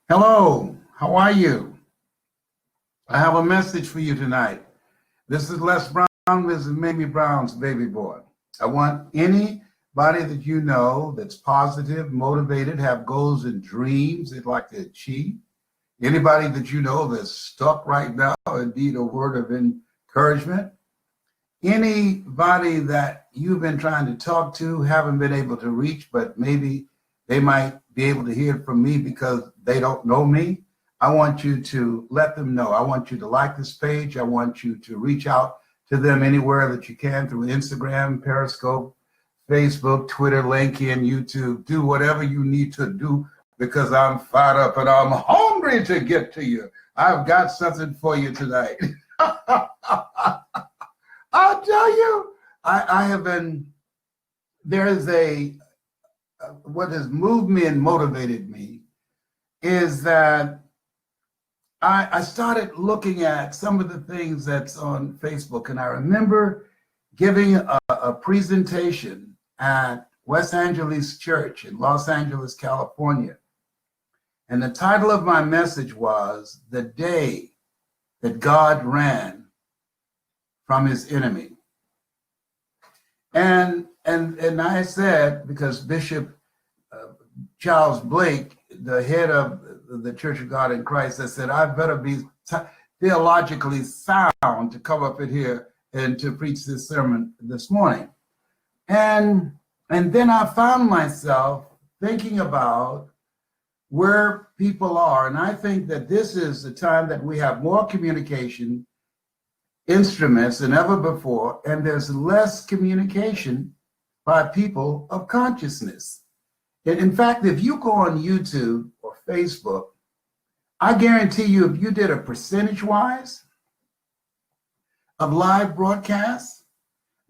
Hello, how are you? I have a message for you tonight. This is Les Brown. This is Mamie Brown's baby boy. I want anybody that you know that's positive, motivated, have goals and dreams they'd like to achieve. Anybody that you know that's stuck right now and need a word of encouragement. Anybody that you've been trying to talk to, haven't been able to reach, but maybe they might be able to hear from me because they don't know me. I want you to let them know. I want you to like this page. I want you to reach out to them anywhere that you can through Instagram, Periscope, Facebook, Twitter, LinkedIn, YouTube. Do whatever you need to do because I'm fired up and I'm hungry to get to you. I've got something for you tonight. I'll tell you, I have been, there is what has moved me and motivated me is that I started looking at some of the things that's on Facebook. And I remember giving a presentation at West Angeles Church in Los Angeles, California. And the title of my message was The Day That God Ran from His Enemy. And I said, because Bishop Charles Blake, the head of the Church of God in Christ, I said, I better be theologically sound to come up in here and to preach this sermon this morning. And then I found myself thinking about where people are. And I think that this is the time that we have more communication instruments than ever before, and there's less communication by people of consciousness. In fact, if you go on YouTube or Facebook, I guarantee you, if you did a percentage-wise of live broadcasts,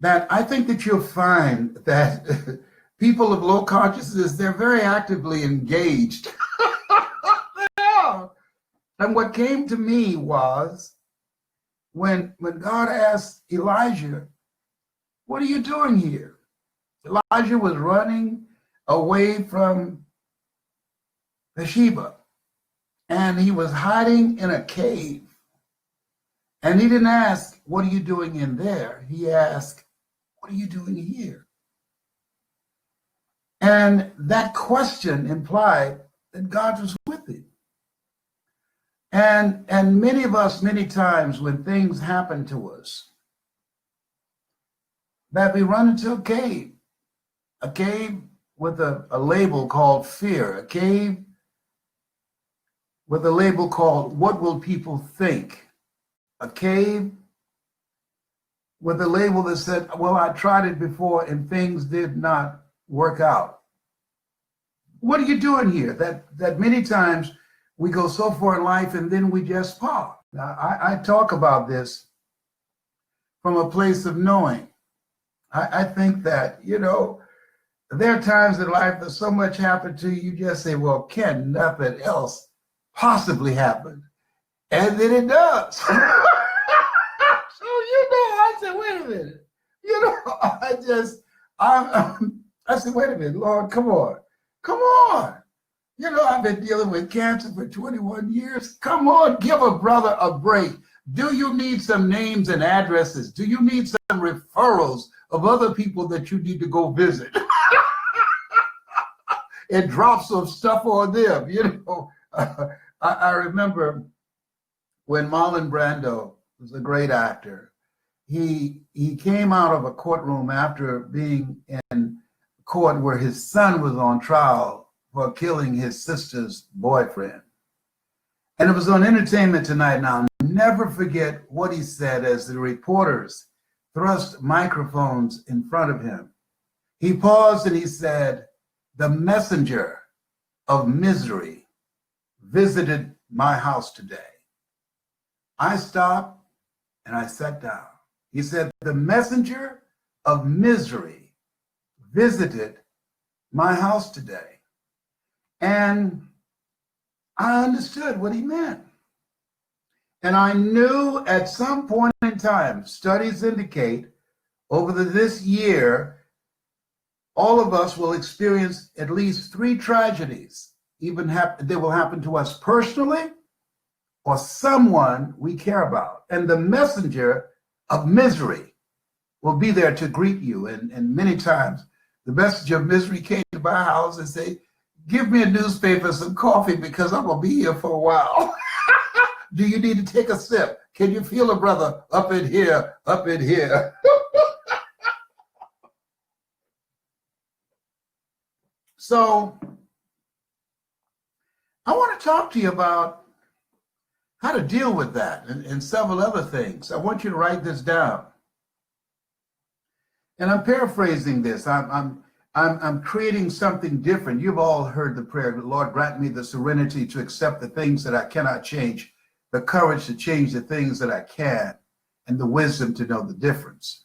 that I think that you'll find that people of low consciousness, they're very actively engaged. They are. And what came to me was when God asked Elijah, what are you doing here? Elijah was running away from Bathsheba, and he was hiding in a cave. And he didn't ask, what are you doing in there? He asked, what are you doing here? And that question implied that God was with him. And many of us, many times when things happen to us, that we run into a cave with a label called fear, a cave with a label called what will people think, a cave with a label that said, well, I tried it before and things did not work out. What are you doing here? That many times we go so far in life and then we just pause. Now, I talk about this from a place of knowing. I think that, there are times in life that so much happened to you, you just say, well, can nothing else possibly happen? And then it does. So, I said, wait a minute. I said, wait a minute, Lord, come on. I've been dealing with cancer for 21 years. Come on, give a brother a break. Do you need some names and addresses? Do you need some referrals of other people that you need to go visit? And drop some stuff on them, I remember when Marlon Brando was a great actor, he came out of a courtroom after being in court where his son was on trial for killing his sister's boyfriend. And it was on Entertainment Tonight, and I'll never forget what he said as the reporters thrust microphones in front of him. He paused and he said, the messenger of misery visited my house today. I stopped and I sat down. He said, the messenger of misery visited my house today. And I understood what he meant. And I knew at some point in time, studies indicate over this year, all of us will experience at least 3 tragedies they will happen to us personally or someone we care about. And the messenger of misery will be there to greet you. And many times the messenger of misery came to my house and say, give me a newspaper, some coffee, because I'm going to be here for a while. Do you need to take a sip? Can you feel a brother up in here, up in here? So I want to talk to you about how to deal with that and several other things. I want you to write this down. And I'm paraphrasing this. I'm creating something different. You've all heard the prayer, Lord, grant me the serenity to accept the things that I cannot change, the courage to change the things that I can, and the wisdom to know the difference.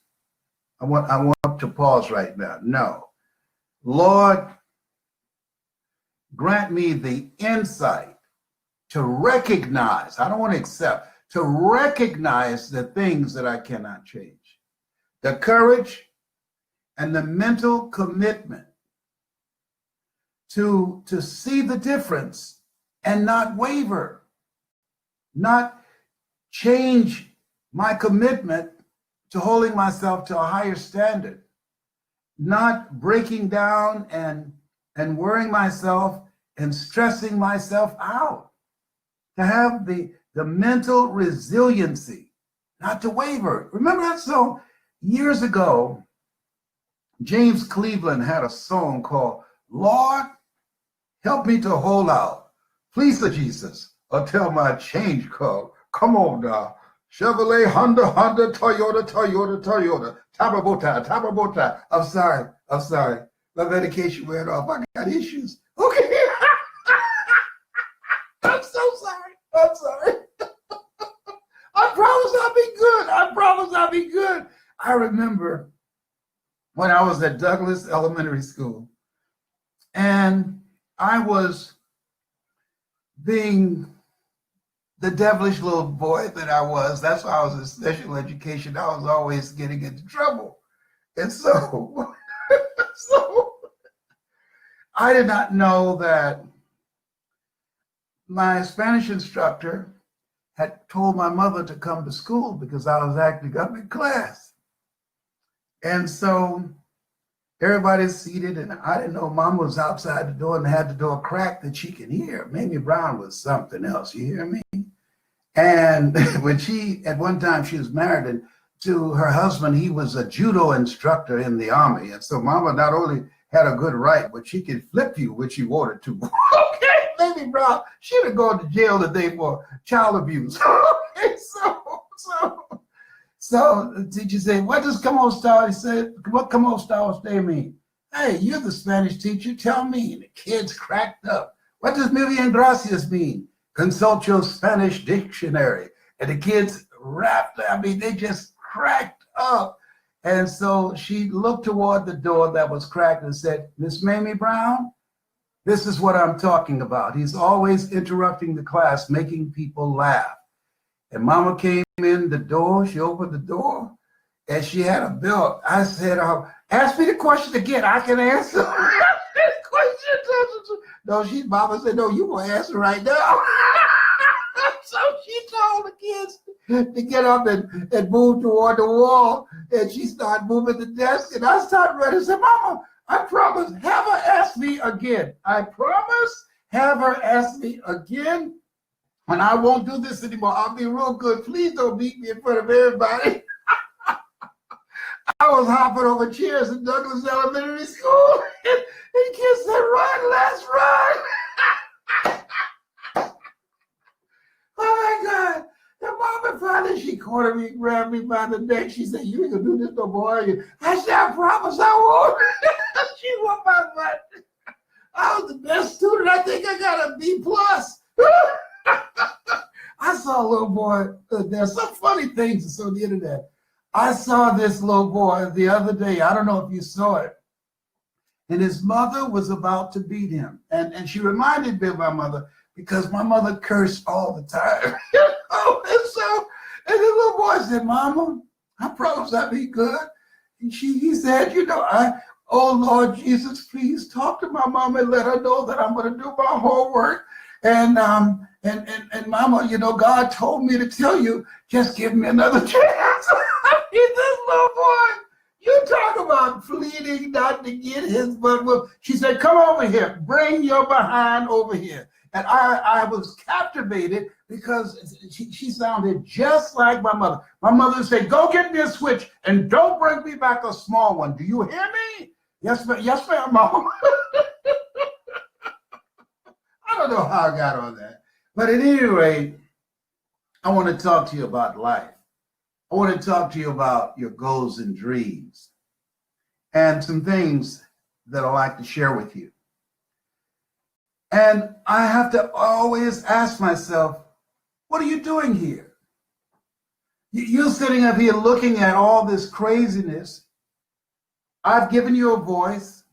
I want to pause right now. No. Lord, grant me the insight to recognize, I don't want to accept, to recognize the things that I cannot change. The courage and the mental commitment to see the difference and not waver, not change my commitment to holding myself to a higher standard, not breaking down and worrying myself and stressing myself out, to have the mental resiliency, not to waver. Remember that song years ago? James Cleveland had a song called, Lord, help me to hold out. Please, Jesus, until my change come. Come on now. Chevrolet, Honda, Toyota, Tababota. I'm sorry. My medication went off. I got issues. Okay. I'm sorry. I promise I'll be good. I remember when I was at Douglas Elementary School, and I was being the devilish little boy that I was. That's why I was in special education. I was always getting into trouble. And so I did not know that my Spanish instructor had told my mother to come to school because I was acting up in class. And so everybody's seated, and I didn't know Mom was outside the door and had the door cracked that she could hear. Mamie Brown was something else, you hear me? And when at one time she was married, and to her husband, he was a judo instructor in the Army. And so Mama not only had a good right, but she could flip you when she wanted to. Okay, Mamie Brown, she'd have gone to jail today for child abuse. Okay, so the teacher said, what does como esta? He said, what como esta usted mean? Hey, you're the Spanish teacher, tell me. And the kids cracked up. What does muy bien gracias mean? Consult your Spanish dictionary. And the kids they just cracked up. And so she looked toward the door that was cracked and said, Miss Mamie Brown, this is what I'm talking about. He's always interrupting the class, making people laugh. And Mama came in the door, she opened the door, and she had a belt. I said, ask me the question again, I can answer. Mama said, no, you gonna answer right now. So she told the kids to get up and move toward the wall, and she started moving the desk, and I started running and said, Mama, I promise, have her ask me again. I promise, have her ask me again. And I won't do this anymore. I'll be real good. Please don't beat me in front of everybody. I was hopping over chairs in Douglas Elementary School. And kids said, run, let's run. Oh my God. And Mama finally, she cornered me, grabbed me by the neck. She said, you ain't gonna do this no more, are you? I said, I promise I won't. She whooped my butt. I was the best student. I think I got a B+. I saw a little boy, there's some funny things on the internet. I saw this little boy the other day, I don't know if you saw it, and his mother was about to beat him. And she reminded me of my mother because my mother cursed all the time. And the little boy said, Mama, I promise I'll be good. And he said, Oh, Lord Jesus, please talk to my mom and let her know that I'm going to do my homework. And Mama, you know, God told me to tell you, just give me another chance. This little boy, you talk about pleading not to get his butt whooped. She said, come over here, bring your behind over here. And I was captivated because she sounded just like my mother. My mother would say, go get me a switch and don't bring me back a small one. Do you hear me? Yes, ma'am, Mom. I don't know how I got on that. But at any rate, I want to talk to you about life. I want to talk to you about your goals and dreams and some things that I'd like to share with you. And I have to always ask myself, what are you doing here? You're sitting up here looking at all this craziness. I've given you a voice.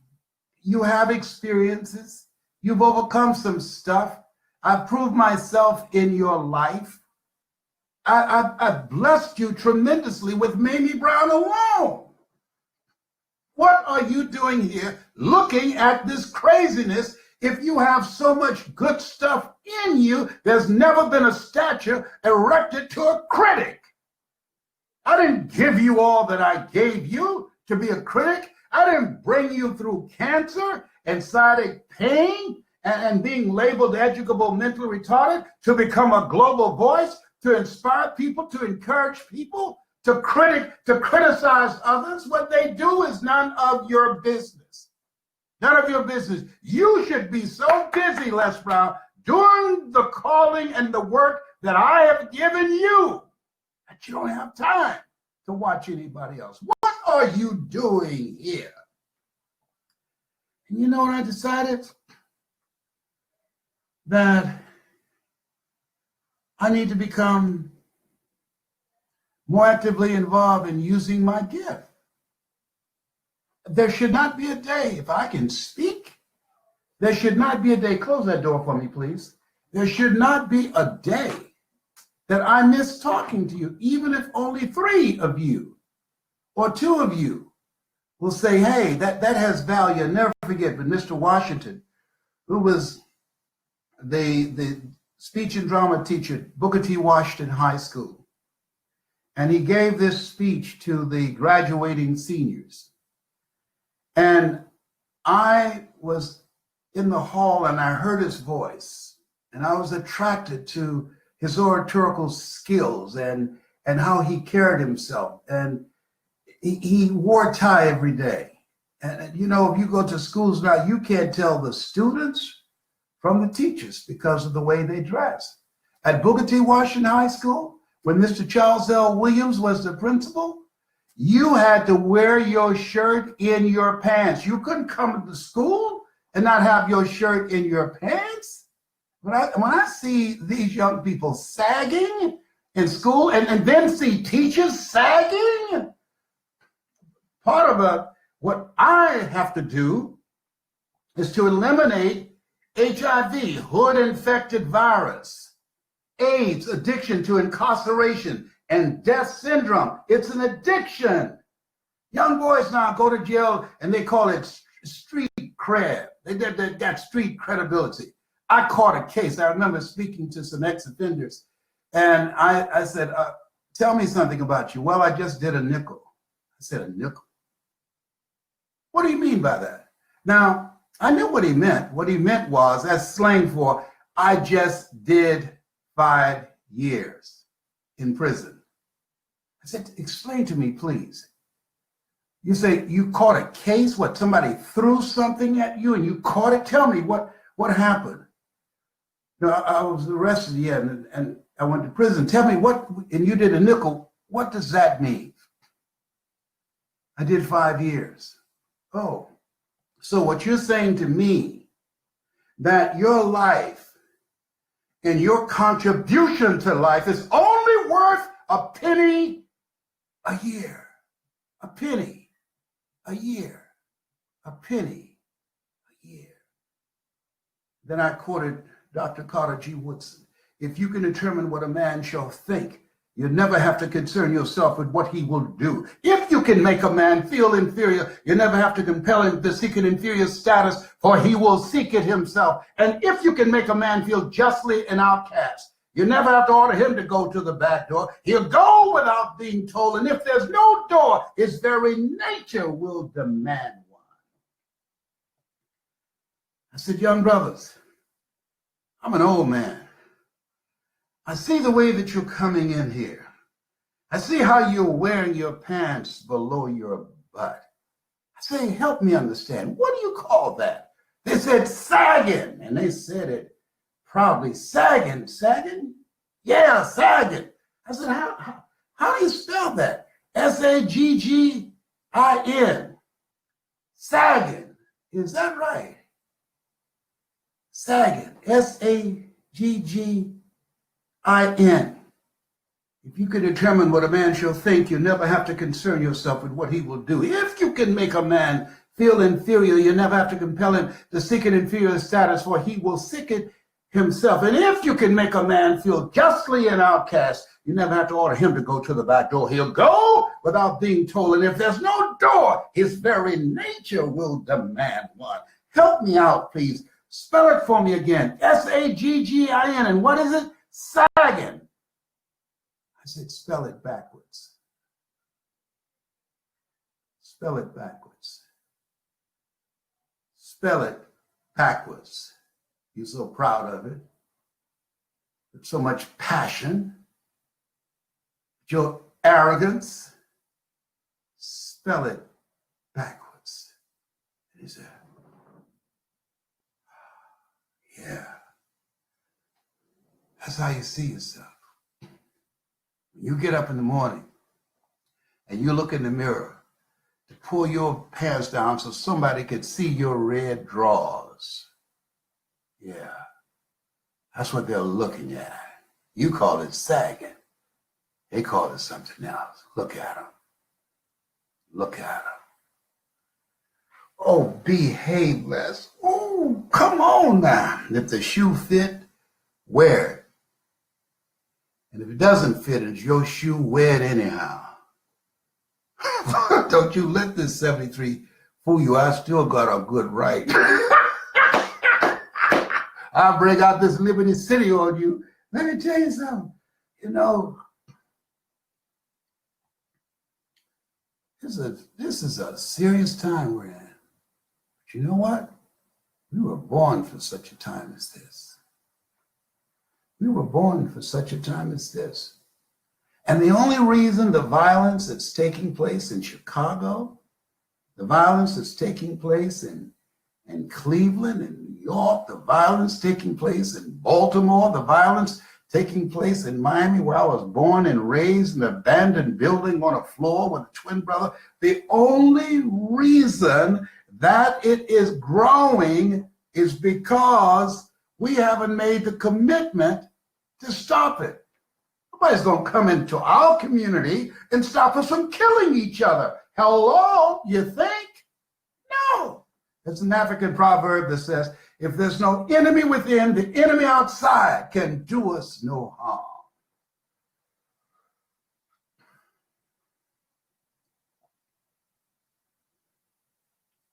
You have experiences. You've overcome some stuff. I've proved myself in your life. I've blessed you tremendously with Mamie Brown alone. What are you doing here looking at this craziness if you have so much good stuff in you? There's never been a statue erected to a critic. I didn't give you all that I gave you to be a critic. I didn't bring you through cancer and sciatic pain and being labeled educable mentally retarded to become a global voice, to inspire people, to encourage people, to criticize others. What they do is none of your business. None of your business. You should be so busy, Les Brown, doing the calling and the work that I have given you that you don't have time to watch anybody else. What are you doing here? And you know what I decided? That I need to become more actively involved in using my gift. There should not be a day, if I can speak, there should not be a day, close that door for me, please. There should not be a day that I miss talking to you, even if only 3 of you or 2 of you will say, hey, that has value. I'll never forget, but Mr. Washington, who was the speech and drama teacher at Booker T. Washington High School. And he gave this speech to the graduating seniors. And I was in the hall and I heard his voice, and I was attracted to his oratorical skills and how he carried himself. And he wore a tie every day. And you know, if you go to schools now, you can't tell the students from the teachers because of the way they dress. At Booker T. Washington High School, when Mr. Charles L. Williams was the principal, you had to wear your shirt in your pants. You couldn't come to school and not have your shirt in your pants. When I see these young people sagging in school and then see teachers sagging, part of what I have to do is to eliminate HIV, hood-infected virus, AIDS, addiction to incarceration, and death syndrome. It's an addiction. Young boys now go to jail and they call it street cred. They got street credibility. I caught a case. I remember speaking to some ex-offenders, and I said, tell me something about you. Well, I just did a nickel. I said, a nickel? What do you mean by that? Now, I knew what he meant. What he meant was, that's slang for, I just did 5 years in prison. I said, explain to me, please. You say you caught a case? What, somebody threw something at you and you caught it? Tell me what happened. No, I was arrested, yeah, and I went to prison. Tell me what, and you did a nickel. What does that mean? I did 5 years. Oh, so what you're saying to me, that your life and your contribution to life is only worth a penny a year. A penny a year. A penny a year. Then I quoted Dr. Carter G. Woodson. If you can determine what a man shall think, you never have to concern yourself with what he will do. If you can make a man feel inferior, you never have to compel him to seek an inferior status, for he will seek it himself. And if you can make a man feel justly an outcast, you never have to order him to go to the back door. He'll go without being told. And if there's no door, his very nature will demand one. I said, young brothers, I'm an old man. I see the way that you're coming in here. I see how you're wearing your pants below your butt. I say, help me understand. What do you call that? They said sagging, and they said it proudly. Sagging? Yeah, sagging. I said, how do you spell that? Saggin. Sagging. Is that right? Sagging. Saggin. If you can determine what a man shall think, you never have to concern yourself with what he will do. If you can make a man feel inferior, you never have to compel him to seek an inferior status, for he will seek it himself. And if you can make a man feel justly an outcast, you never have to order him to go to the back door. He'll go without being told. And if there's no door, his very nature will demand one. Help me out, please. Spell it for me again. Saggin. And what is it? Sagging. I said, spell it backwards. Spell it backwards. Spell it backwards. You're so proud of it. With so much passion. Your arrogance. Spell it backwards. And he said, yeah. That's how you see yourself. When you get up in the morning and you look in the mirror to pull your pants down so somebody could see your red drawers. Yeah, that's what they're looking at. You call it sagging. They call it something else. Look at them. Look at them. Oh, behave less. Oh, come on now. If the shoe fit, wear it. And if it doesn't fit, it's your shoe, wear it anyhow. Don't you let this 73 fool you. I still got a good right. I'll break out this Liberty City on you. Let me tell you something. You know, this is a serious time we're in. But you know what? We were born for such a time as this. We were born for such a time as this. And the only reason the violence that's taking place in Chicago, the violence that's taking place in Cleveland and New York, the violence taking place in Baltimore, the violence taking place in Miami, where I was born and raised, in an abandoned building on a floor with a twin brother, the only reason that it is growing is because we haven't made the commitment to stop it. Nobody's going to come into our community and stop us from killing each other. Hello, you think? No. It's an African proverb that says, if there's no enemy within, the enemy outside can do us no harm.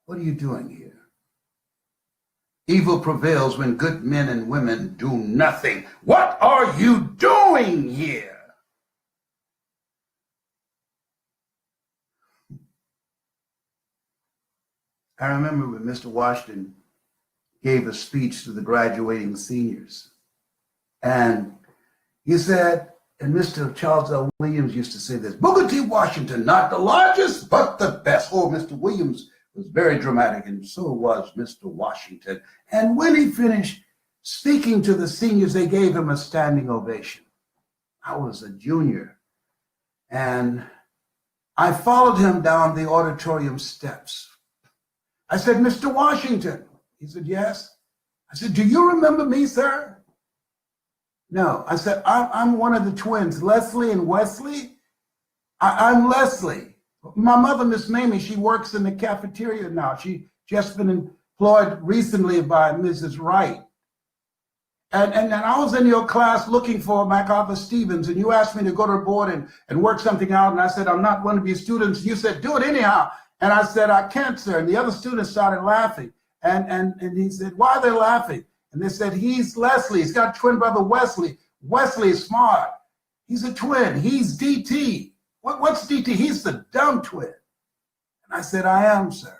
What are you doing here? Evil prevails when good men and women do nothing. What are you doing here? I remember when Mr. Washington gave a speech to the graduating seniors. And he said, and Mr. Charles L. Williams used to say this, Booker T. Washington, not the largest, but the best. Oh, Mr. Williams was very dramatic, and so was Mr. Washington. And when he finished speaking to the seniors, they gave him a standing ovation. I was a junior, and I followed him down the auditorium steps. I said, Mr. Washington. He said, yes. I said, do you remember me, sir? No. I said, I'm one of the twins, Leslie and Wesley. I'm Leslie. My mother, Miss Mamie, she works in the cafeteria now. She just been employed recently by Mrs. Wright. And I was in your class looking for MacArthur Stevens, and you asked me to go to the board and work something out. And I said, I'm not one of your students. You said, do it anyhow. And I said, I can't, sir. And the other students started laughing. And he said, why are they laughing? And they said, he's Leslie. He's got a twin brother, Wesley. Wesley is smart. He's a twin. He's DT. What's DT? He's the dumb twin. And I said, I am, sir.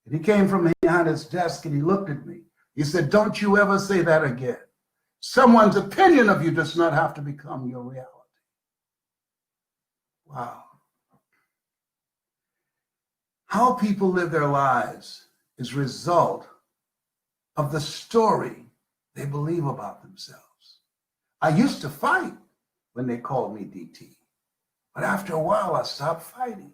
And he came from behind his desk and he looked at me. He said, don't you ever say that again. Someone's opinion of you does not have to become your reality. Wow. How people live their lives is a result of the story they believe about themselves. I used to fight when they called me DT, but after a while I stopped fighting.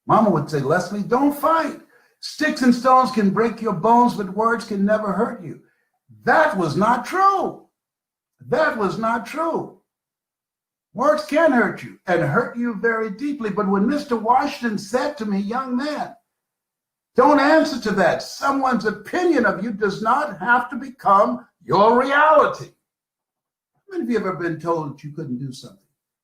Mama would say, Leslie, don't fight. Sticks and stones can break your bones, but words can never hurt you. That was not true. That was not true. Words can hurt you and hurt you very deeply. But when Mr. Washington said to me, young man, don't answer to that. Someone's opinion of you does not have to become your reality. How many of you have ever been told that you couldn't do something?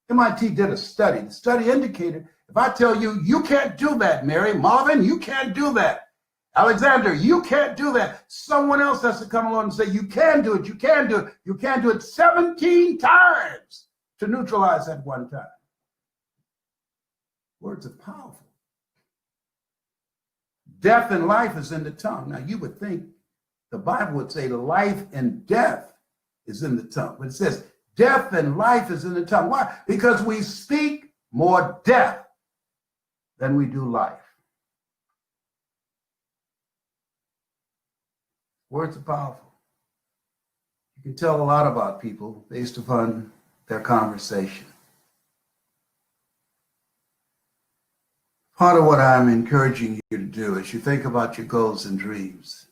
MIT did a study. The study indicated, if I tell you, you can't do that, Mary, Marvin, you can't do that. Alexander, you can't do that. Someone else has to come along and say, you can do it, you can do it, you can do it 17 times to neutralize that one time. Words are powerful. Death and life is in the tongue. Now, you would think the Bible would say life and death is in the tongue, but it says death and life is in the tongue. Why? Because we speak more death than we do life. Words are powerful. You can tell a lot about people based upon their conversation. Part of what I'm encouraging you to do is you think about your goals and dreams.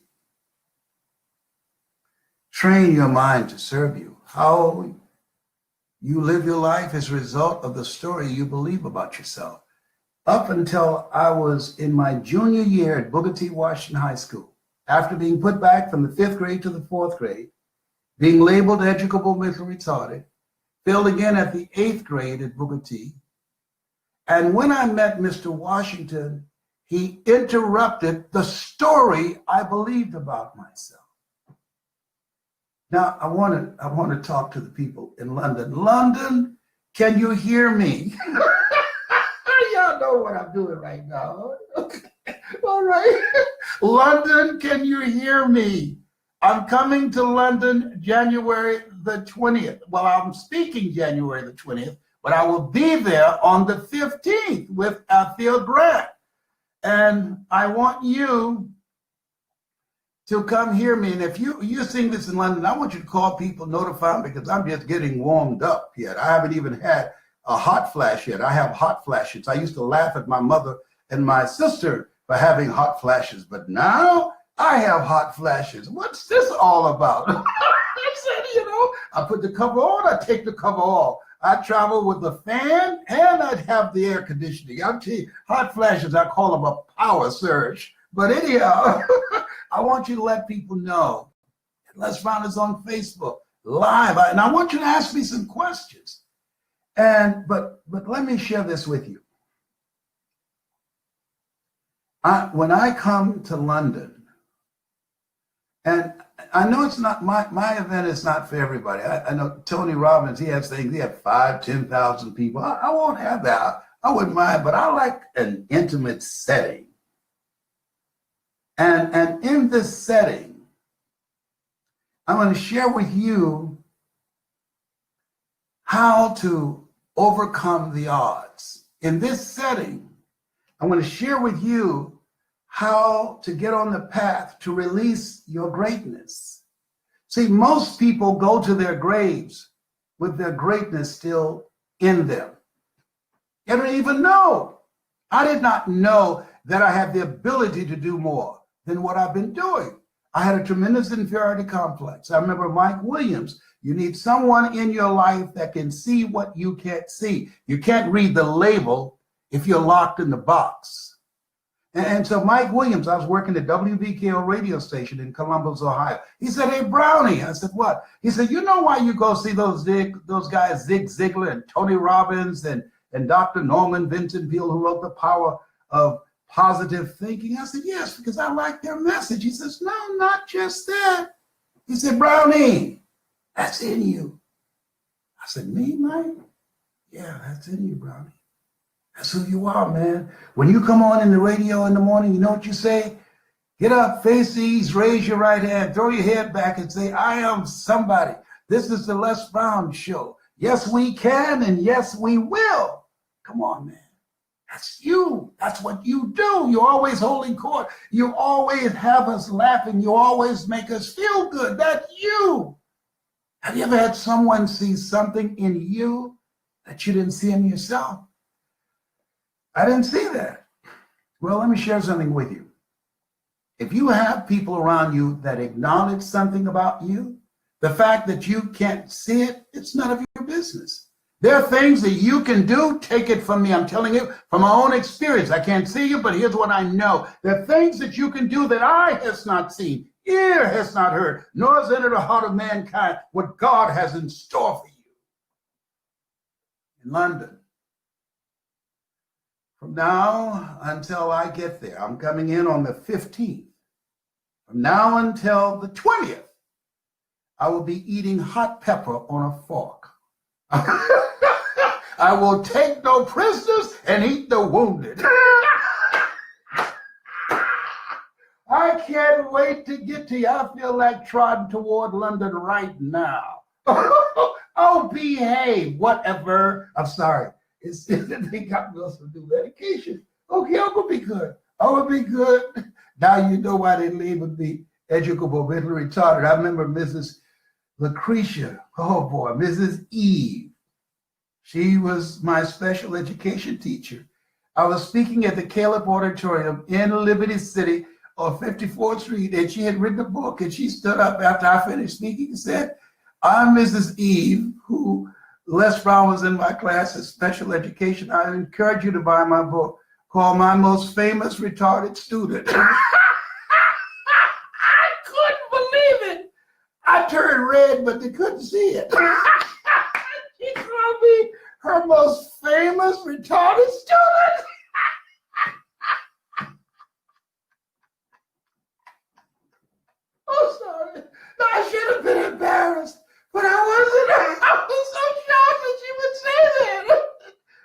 Train your mind to serve you. How you live your life is a result of the story you believe about yourself. Up until I was in my junior year at Booker T. Washington High School, after being put back from the 5th grade to the 4th grade, being labeled educable mentally retarded, failed again at the 8th grade at Booker T. And when I met Mr. Washington, he interrupted the story I believed about myself. Now, I want to talk to the people in London. London, can you hear me? Y'all know what I'm doing right now. All right. London, can you hear me? I'm coming to London January the 20th. Well, I'm speaking January the 20th, but I will be there on the 15th with Althea Grant. And I want you to come hear me. And if you're seeing this in London, I want you to call people, notify them, because I'm just getting warmed up yet. I haven't even had a hot flash yet. I have hot flashes. I used to laugh at my mother and my sister for having hot flashes, but now I have hot flashes. What's this all about? I said, I put the cover on, I take the cover off. I travel with the fan and I'd have the air conditioning. I'll tell you, hot flashes, I call them a power surge. But anyhow, I want you to let people know. Let's find us on Facebook live. And I want you to ask me some questions. But let me share this with you. When I come to London, and I know it's not my event is not for everybody. I know Tony Robbins, he has things, he had 5,000, 10,000 people. I won't have that. I wouldn't mind, but I like an intimate setting. And in this setting, I'm going to share with you how to overcome the odds. In this setting, I'm going to share with you how to get on the path to release your greatness. See, most people go to their graves with their greatness still in them. They don't even know. I did not know that I had the ability to do more than what I've been doing. I had a tremendous inferiority complex. I remember Mike Williams. You need someone in your life that can see what you can't see. You can't read the label if you're locked in the box. And so Mike Williams, I was working at WBKO radio station in Columbus, Ohio. He said, "Hey, Brownie." I said, "What?" He said, "You know why you go see those guys, Zig Ziglar and Tony Robbins and Dr. Norman Vincent Peale, who wrote The Power of Positive Thinking?" I said, "Yes, because I like their message." He says, "No, not just that." He said, "Brownie, that's in you." I said, "Me, Mike?" "Yeah, that's in you, Brownie. That's who you are, man. When you come on in the radio in the morning, you know what you say? Get up, face the east, raise your right hand, throw your head back and say, 'I am somebody.' This is the Les Brown Show. Yes, we can, and yes, we will." Come on, man. That's you. That's what you do. You're always holding court. You always have us laughing. You always make us feel good. That's you. Have you ever had someone see something in you that you didn't see in yourself? I didn't see that. Well, let me share something with you. If you have people around you that acknowledge something about you, the fact that you can't see it, it's none of your business. There are things that you can do. Take it from me. I'm telling you from my own experience. I can't see you, but here's what I know. There are things that you can do that eye has not seen, ear has not heard, nor has entered the heart of mankind what God has in store for you. In London, from now until I get there, I'm coming in on the 15th. From now until the 20th, I will be eating hot pepper on a fork. I will take no prisoners and eat the wounded. I can't wait to get to you. I feel like trotting toward London right now. Oh, behave, whatever. I'm sorry. They got me on some new medication. Okay, I'm gonna be good. I'm gonna be good. Now you know why they labeled me educable mentally retarded. I remember Mrs. Lucretia. Oh boy, Mrs. Eve. She was my special education teacher. I was speaking at the Caleb Auditorium in Liberty City on 54th Street, and she had written a book, and she stood up after I finished speaking and said, "I'm Mrs. Eve, who Les Brown was in my class at special education. I encourage you to buy my book called My Most Famous Retarded Student." I couldn't believe it. I turned red, but they couldn't see it. She called me her most famous retarded student. Oh, sorry. No, I should have been embarrassed, but I wasn't. I was so shocked that she would say that.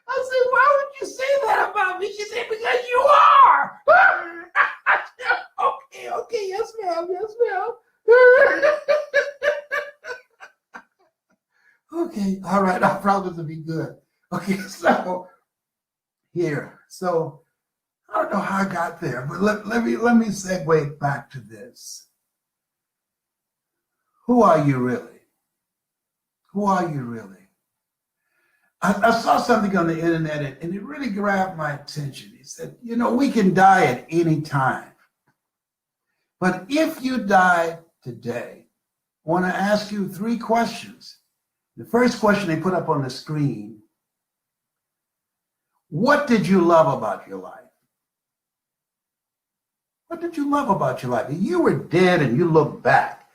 I said, "Why would you say that about me?" She said, "Because you are." I said, okay, yes, ma'am, yes, ma'am. Okay, all right, I promise to be good. Okay, so here, so I don't know how I got there, but let me segue back to this. Who are you really? Who are you really? I saw something on the internet and it really grabbed my attention. He said, "You know, we can die at any time. But if you died today, I want to ask you 3 questions." The first question they put up on the screen: what did you love about your life? What did you love about your life? If you were dead and you look back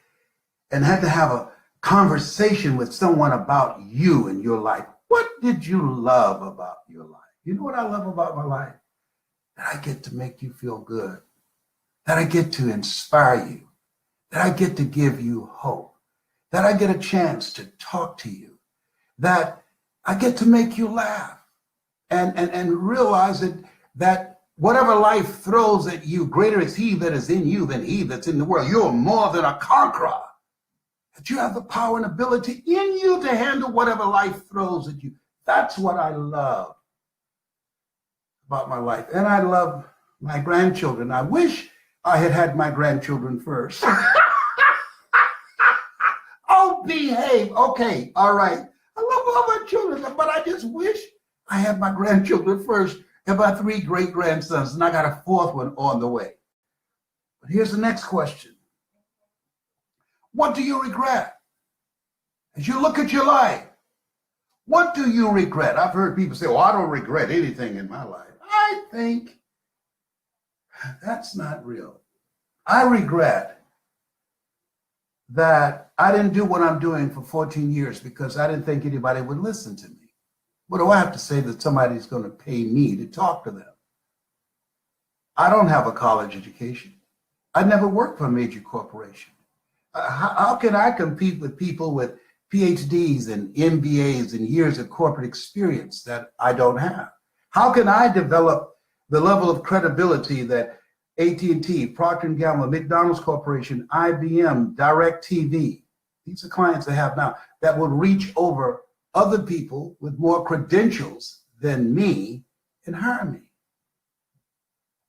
and had to have a conversation with someone about you and your life, what did you love about your life? You know what I love about my life? That I get to make you feel good, that I get to inspire you, that I get to give you hope, that I get a chance to talk to you, that I get to make you laugh and realize that whatever life throws at you, greater is he that is in you than he that's in the world. You're more than a conqueror. That you have the power and ability in you to handle whatever life throws at you. That's what I love about my life. And I love my grandchildren. I wish I had had my grandchildren first. Oh, behave. Okay, all right. I love all my children, but I just wish I had my grandchildren first and my 3 great-grandsons, and I got a 4th one on the way. But here's the next question. What do you regret? As you look at your life, what do you regret? I've heard people say, "Well, I don't regret anything in my life." I think That's not real. I regret that I didn't do what I'm doing for 14 years because I didn't think anybody would listen to me. What do I have to say that somebody's going to pay me to talk to them? I don't have a college education. I never worked for a major corporation. How can I compete with people with PhDs and MBAs and years of corporate experience that I don't have? How can I develop the level of credibility that AT&T, Procter & Gamble, McDonald's Corporation, IBM, DirecTV, these are clients I have now, that would reach over other people with more credentials than me and hire me?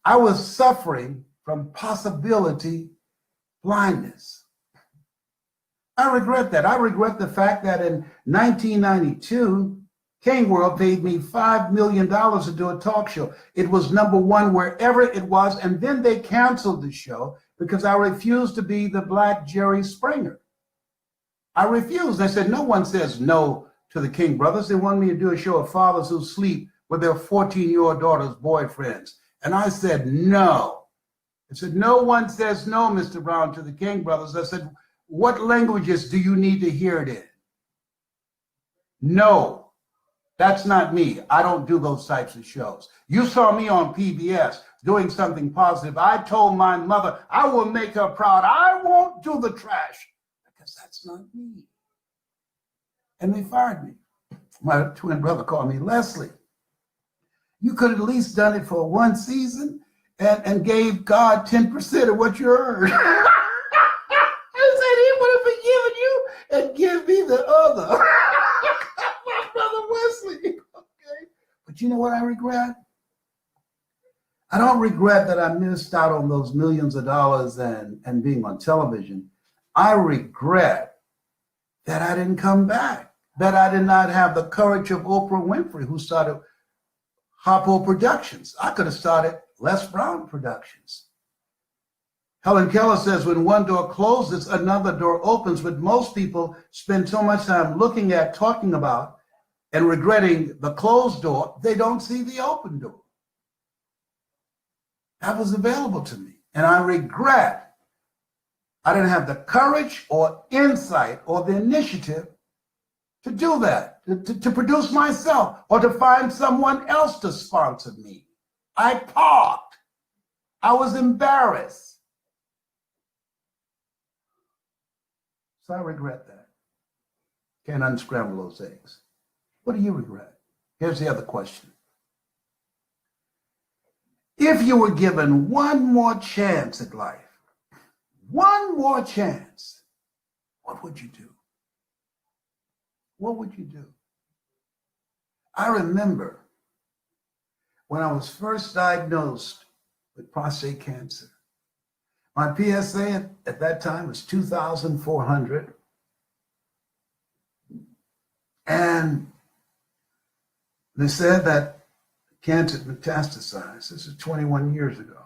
I was suffering from possibility blindness. I regret that. I regret the fact that in 1992, King World paid me $5 million to do a talk show. It was #1 wherever it was, and then they canceled the show because I refused to be the Black Jerry Springer. I refused. They said, no one says no to the King brothers. They wanted me to do a show of fathers who sleep with their 14-year-old daughter's boyfriends. And I said, no. I said, no one says no, Mr. Brown, to the King brothers. I said, what languages do you need to hear it in? No. That's not me. I don't do those types of shows. You saw me on PBS doing something positive. I told my mother, I will make her proud. I won't do the trash because that's not me. And they fired me. My twin brother called me, Leslie, you could have at least done it for one season and gave God 10% of what you earned. I said he would have forgiven you and give me the other. Okay. But you know what I regret? I don't regret that I missed out on those millions of dollars and being on television. I regret that I didn't come back, that I did not have the courage of Oprah Winfrey, who started Harpo Productions. I could have started Les Brown Productions. Helen Keller says, when one door closes, another door opens, but most people spend so much time looking at, talking about, and regretting the closed door, they don't see the open door. That was available to me. And I regret I didn't have the courage or insight or the initiative to do that, to produce myself or to find someone else to sponsor me. I parked. I was embarrassed. So I regret that. Can't unscramble those eggs. What do you regret? Here's the other question. If you were given one more chance at life, one more chance, what would you do? What would you do? I remember when I was first diagnosed with prostate cancer. My PSA at that time was 2,400. And they said that cancer had metastasized. This is 21 years ago.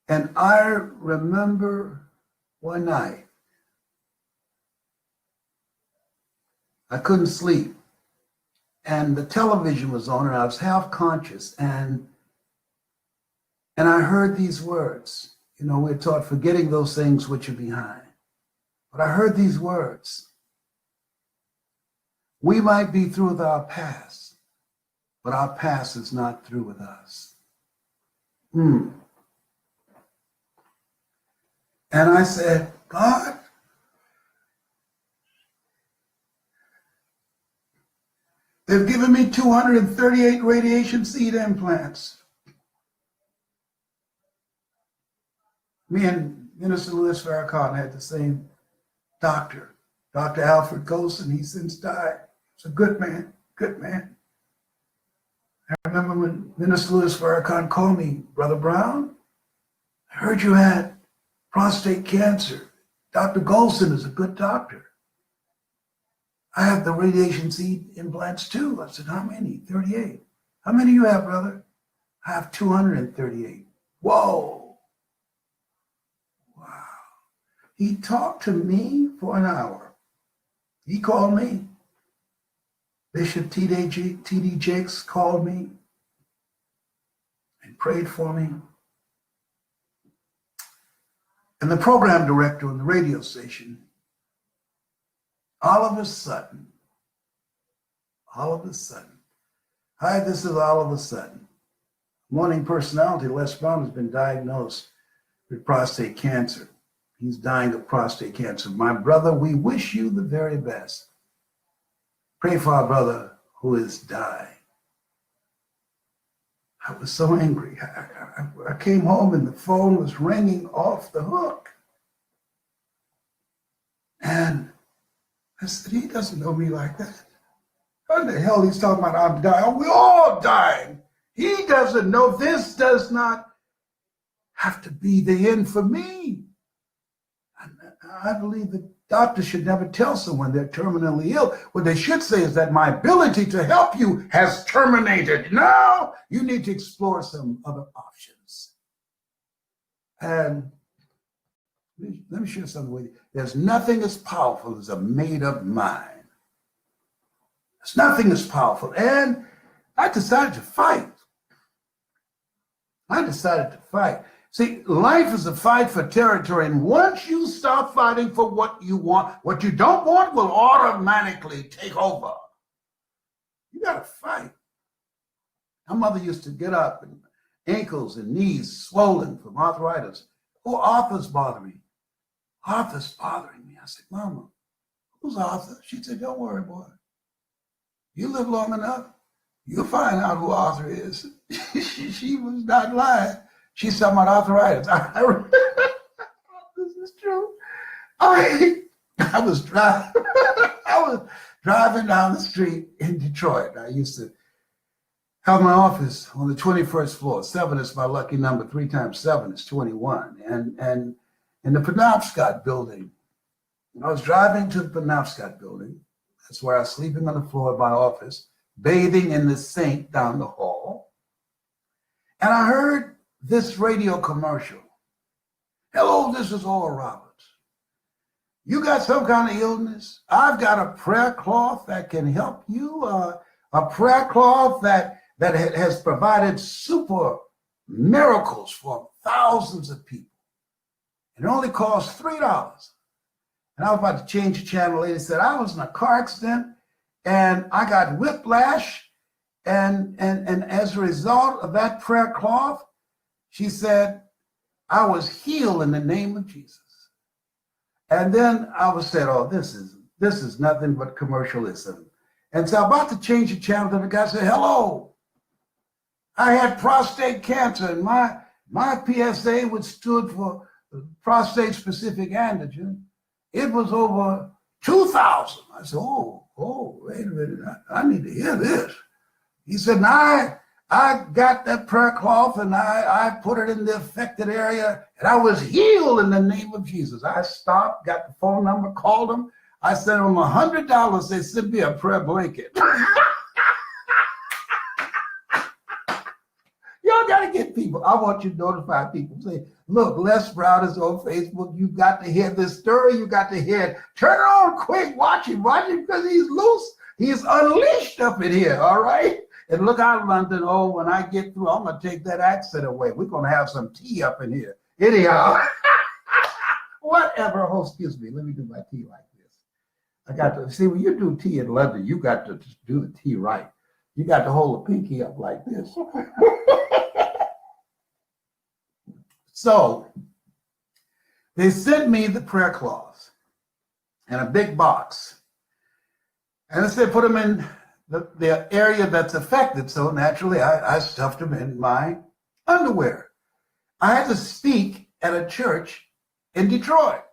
And I remember one night, I couldn't sleep. And the television was on and I was half conscious. And I heard these words. You know, we're taught forgetting those things which are behind. But I heard these words. We might be through with our past, but our past is not through with us. And I said, God, they've given me 238 radiation seed implants. Me and Minister Louis Farrakhan had the same doctor, Dr. Alfred Golson. He since died. He's a good man, good man. I remember when Minister Louis Farrakhan called me, Brother Brown, I heard you had prostate cancer. Dr. Golson is a good doctor. I have the radiation seed implants too. I said, how many? 38. How many you have, brother? I have 238. Whoa. Wow. He talked to me for an hour. He called me. Bishop T.D. Jakes called me. and prayed for me. And the program director on the radio station, all of a sudden, hi, this is all of a sudden. Morning personality, Les Brown, has been diagnosed with prostate cancer. He's dying of prostate cancer. My brother, we wish you the very best. Pray for our brother who is dying. I was so angry. I came home and the phone was ringing off the hook. And I said, he doesn't know me like that. What the hell he's talking about? I'm dying. We're all dying. He doesn't know. This does not have to be the end for me. I believe that doctors should never tell someone they're terminally ill. What they should say is that my ability to help you has terminated. Now you need to explore some other options. And let me share something with you. There's nothing as powerful as a made-up mind. There's nothing as powerful. And I decided to fight. See, life is a fight for territory, and once you stop fighting for what you want, what you don't want will automatically take over. You got to fight. My mother used to get up and ankles and knees swollen from arthritis. Oh, Arthur's bothering me. Arthur's bothering me. I said, Mama, who's Arthur? She said, don't worry, boy. You live long enough, you'll find out who Arthur is. She was not lying. She's talking about arthritis. This is true. I was driving down the street in Detroit. I used to have my office on the 21st floor. 7 is my lucky number. 3 times 7 is 21. And in the Penobscot building, I was driving to the Penobscot building. That's where I was sleeping on the floor of my office, bathing in the sink down the hall. And I heard this radio commercial. Hello, this is Oral Roberts. You got some kind of illness? I've got a prayer cloth that can help you. A prayer cloth that has provided super miracles for thousands of people. It only costs $3. And I was about to change the channel. The lady said, I was in a car accident and I got whiplash. And as a result of that prayer cloth, she said, I was healed in the name of Jesus. And then I was said, oh, this is nothing but commercialism. And so I'm about to change the channel, and the guy said, hello, I had prostate cancer, and my PSA, which stood for prostate specific antigen, it was over 2,000. I said, oh, wait a minute, I need to hear this. He said, I got that prayer cloth and I put it in the affected area and I was healed in the name of Jesus. I stopped, got the phone number, called them. I sent them $100. They sent me a prayer blanket. Y'all got to get people. I want you to notify people. Say, look, Les Brown is on Facebook. You got to hear this story. You got to hear it. Turn it on quick. Watch him because he's loose. He's unleashed up in here. All right. And look out, London. Oh, when I get through, I'm going to take that accent away. We're going to have some tea up in here. Anyhow, whatever. Oh, excuse me. Let me do my tea like this. I got to see when you do tea in London, you got to do the tea right. You got to hold the pinky up like this. So they sent me the prayer cloths in a big box. And I said, put them in the area that's affected. So naturally, I stuffed them in my underwear. I had to speak at a church in Detroit.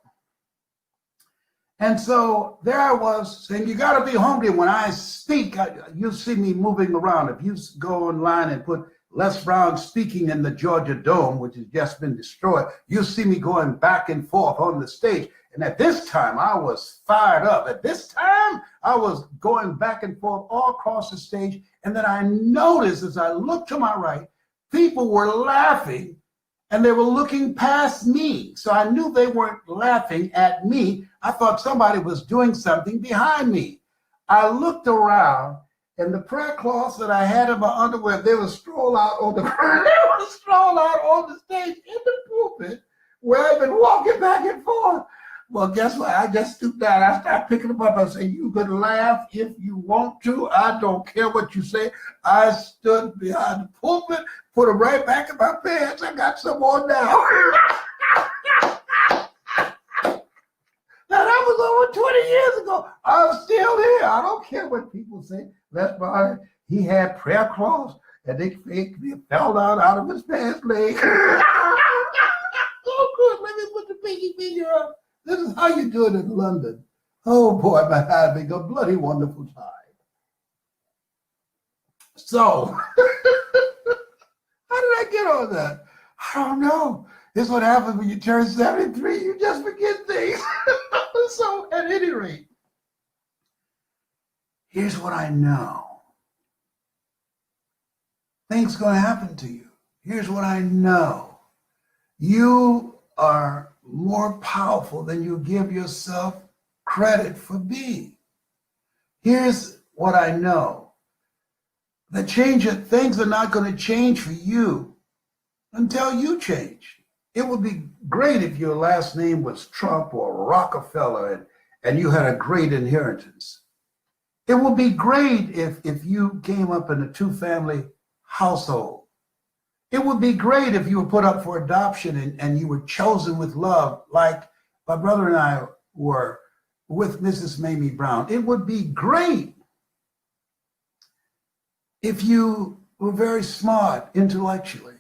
And so there I was saying, you got to be hungry. When I speak, you'll see me moving around. If you go online and put Les Brown speaking in the Georgia Dome, which has just been destroyed, you'll see me going back and forth on the stage. And at this time, I was fired up. At this time, I was going back and forth all across the stage. And then I noticed as I looked to my right, people were laughing and they were looking past me. So I knew they weren't laughing at me. I thought somebody was doing something behind me. I looked around And the prayer cloths that I had in my underwear, they would stroll out on the they would stroll out on the stage in the pulpit where I've been walking back and forth. Well, guess what? I just stooped down. I started picking them up. I said, you can laugh if you want to. I don't care what you say. I stood behind the pulpit, put them right back in my pants. I got some on now. Now, that was over 20 years ago. I'm still here. I don't care what people say. That's why he had prayer cloths, and they fell out of his pants leg. Oh, good. Let me put the pinky finger up. This is how you do it in London. Oh, boy, I'm having a bloody wonderful time. So, how did I get on that? I don't know. This is what happens when you turn 73. You just forget things. So, at any rate, here's what I know. Things going to happen to you. Here's what I know. You are more powerful than you give yourself credit for being. Here's what I know. Things are not going to change for you until you change. It would be great if your last name was Trump or Rockefeller and you had a great inheritance. It would be great if you came up in a two-family household. It would be great if you were put up for adoption and you were chosen with love, like my brother and I were with Mrs. Mamie Brown. It would be great if you were very smart intellectually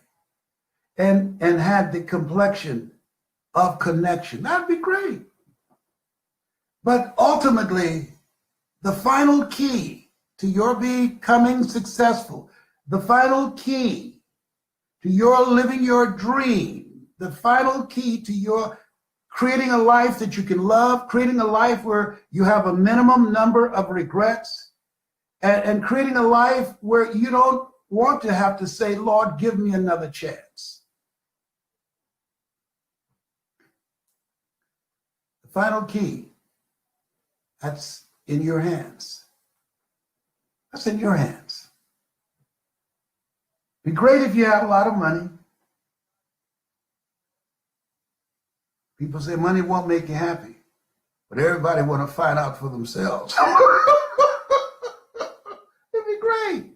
and had the complexion of connection. That'd be great. But ultimately, the final key to your becoming successful, the final key to your living your dream, the final key to your creating a life that you can love, creating a life where you have a minimum number of regrets, and creating a life where you don't want to have to say, Lord, give me another chance. The final key, that's in your hands. That's in your hands. It'd be great if you had a lot of money. People say money won't make you happy, but everybody want to find out for themselves. It'd be great.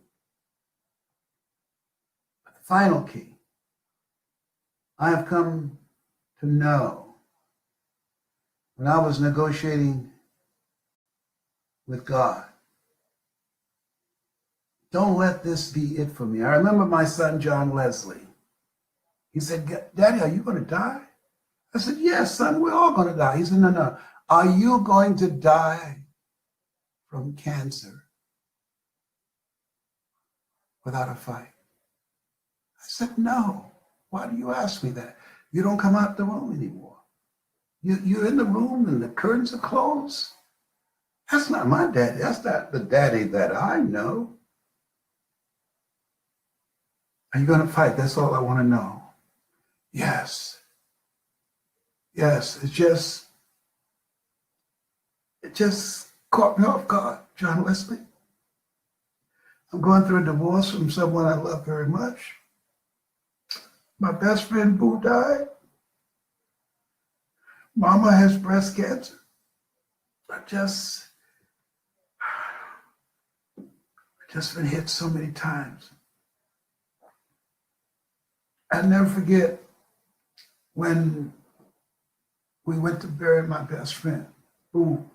But the final key, I have come to know when I was negotiating with God, don't let this be it for me. I remember my son, John Leslie. He said, Daddy, are you going to die? I said, yes, son, we're all going to die. He said, no. Are you going to die from cancer without a fight? I said, no. Why do you ask me that? You don't come out the room anymore. You're in the room and the curtains are closed. That's not my daddy. That's not the daddy that I know. Are you going to fight? That's all I want to know. Yes. Yes, it just caught me off guard, John Leslie. I'm going through a divorce from someone I love very much. My best friend Boo died. Mama has breast cancer. I've just been hit so many times. I'll never forget when we went to bury my best friend, Boo.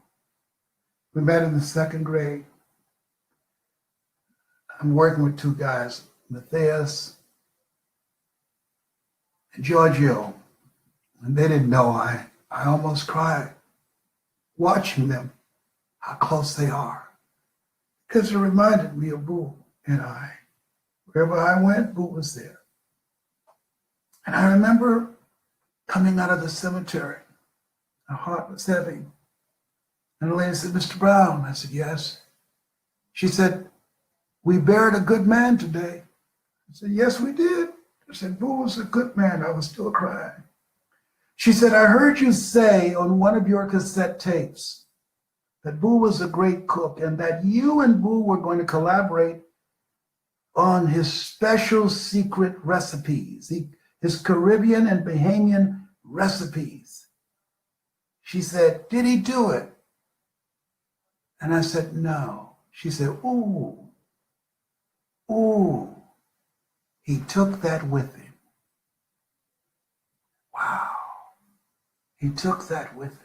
We met in the second grade. I'm working with two guys, Matthias and Giorgio, and they didn't know I almost cried watching them, how close they are, because it reminded me of Boo and I. Wherever I went, Boo was there. And I remember coming out of the cemetery, my heart was heavy. And the lady said, Mr. Brown. I said, yes. She said, we buried a good man today. I said, yes, we did. I said, Boo was a good man. I was still crying. She said, I heard you say on one of your cassette tapes that Boo was a great cook, and that you and Boo were going to collaborate on his special secret recipes, his Caribbean and Bahamian recipes. She said, did he do it? And I said, no. She said, ooh, he took that with him. Wow. He took that with him.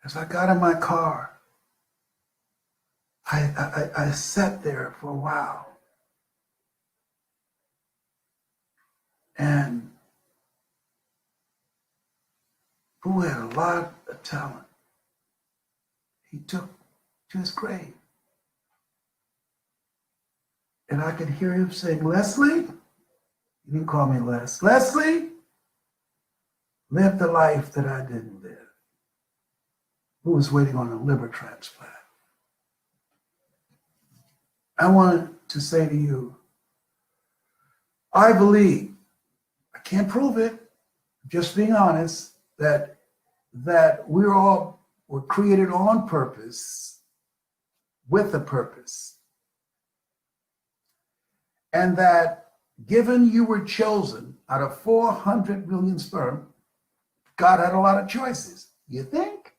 As I got in my car, I sat there for a while. And Boo had a lot of talent. He took to his grave. And I could hear him saying, Leslie, he didn't call me Les, Leslie, live the life that I didn't live. Who was waiting on a liver transplant. I wanted to say to you, I believe, I can't prove it, just being honest, that we all were created on purpose, with a purpose. And that given you were chosen out of 400 million sperm, God had a lot of choices. You think?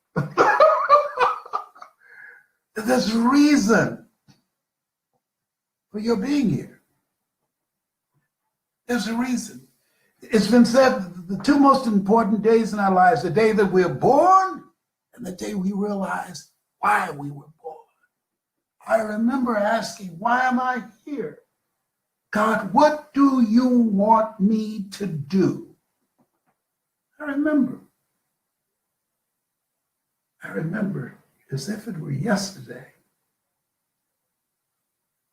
There's reason for your being here. There's a reason. It's been said the two most important days in our lives, the day that we're born and the day we realize why we were born. I remember asking, why am I here? God, what do you want me to do? I remember as if it were yesterday.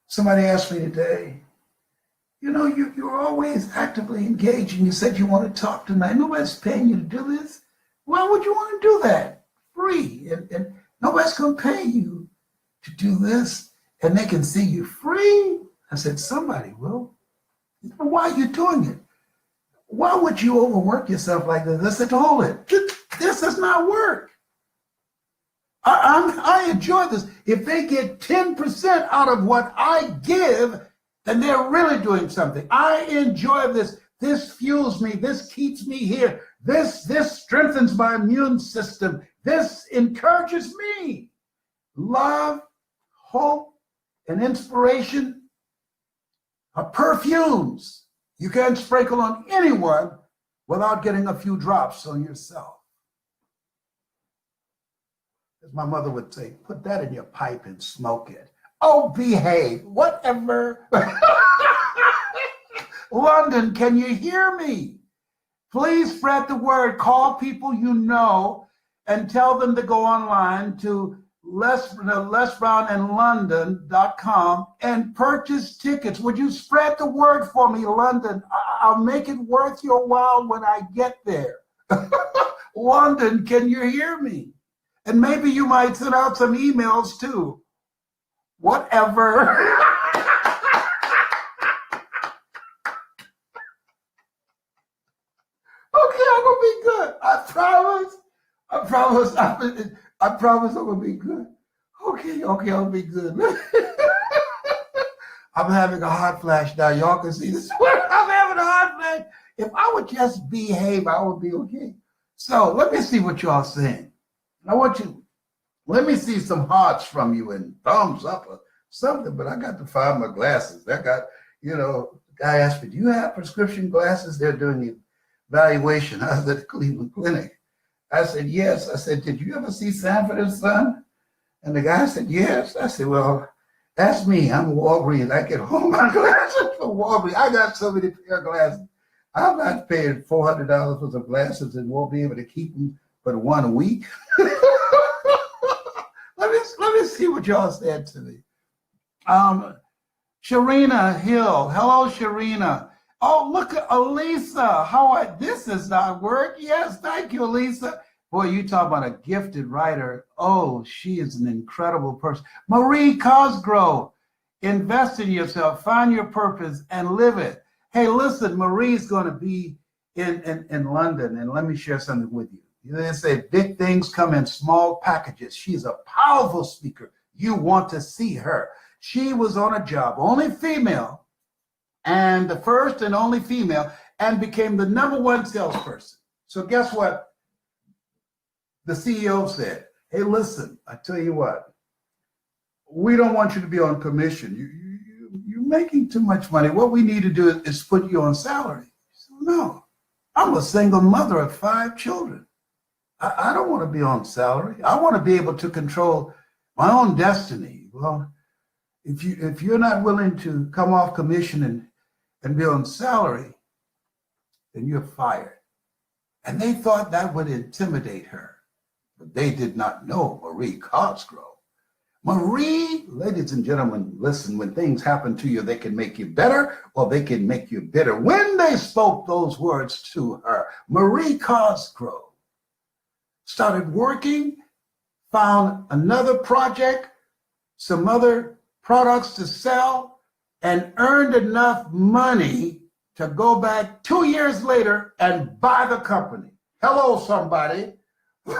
Somebody asked me today, you know, you're always actively engaged, and you said you want to talk tonight. Nobody's paying you to do this. Why would you want to do that? Free. And nobody's going to pay you to do this, and they can see you free. I said, somebody will. Why are you doing it? Why would you overwork yourself like this? I said, hold it. This does not work. I enjoy this. If they get 10% out of what I give, then they're really doing something. I enjoy this. This fuels me. This keeps me here. This strengthens my immune system. This encourages me. Love, hope, and inspiration are perfumes you can't sprinkle on anyone without getting a few drops on yourself. As my mother would say, put that in your pipe and smoke it. Oh, behave, whatever. London, can you hear me? Please spread the word. Call people you know and tell them to go online to lesbrownandlondon.com and purchase tickets. Would you spread the word for me, London? I'll make it worth your while when I get there. London, can you hear me? And maybe you might send out some emails too. Whatever. Okay, I'm gonna be good. I promise I'm gonna be good. Okay, I'll be good. I'm having a hot flash now. Y'all can see this. I'm having a hot flash. If I would just behave, I would be okay. So let me see what y'all saying. Let me see some hearts from you and thumbs up or something, but I got to find my glasses. The guy asked me, do you have prescription glasses? They're doing the evaluation. I was at the Cleveland Clinic. I said, yes. I said, did you ever see Sanford and Son? And the guy said, yes. I said, well, that's me. I'm Walgreens. I get all my glasses from Walgreens. I got so many pair of glasses. I'm not paying $400 for some glasses and won't be able to keep them but 1 week. Let me see what y'all said to me. Sharina Hill. Hello, Sharina. Oh, look at Elisa. This is not work. Yes, thank you, Elisa. Boy, you talk about a gifted writer. Oh, she is an incredible person. Marie Cosgrove. Invest in yourself, find your purpose, and live it. Hey, listen, Marie's going to be in London, and let me share something with you. They say big things come in small packages. She's a powerful speaker. You want to see her. She was on a job, only female, and the first and only female, and became the #1 salesperson. So guess what? The CEO said, hey, listen, I tell you what, we don't want you to be on commission. You're making too much money. What we need to do is put you on salary. Said, no, I'm a single mother of 5 children. I don't want to be on salary. I want to be able to control my own destiny. Well, if you're not willing to come off commission and be on salary, then you're fired. And they thought that would intimidate her. But they did not know Marie Cosgrove. Marie, ladies and gentlemen, listen, when things happen to you, they can make you better or they can make you bitter. When they spoke those words to her, Marie Cosgrove started working, found another project, some other products to sell, and earned enough money to go back 2 years later and buy the company. Hello, somebody. Who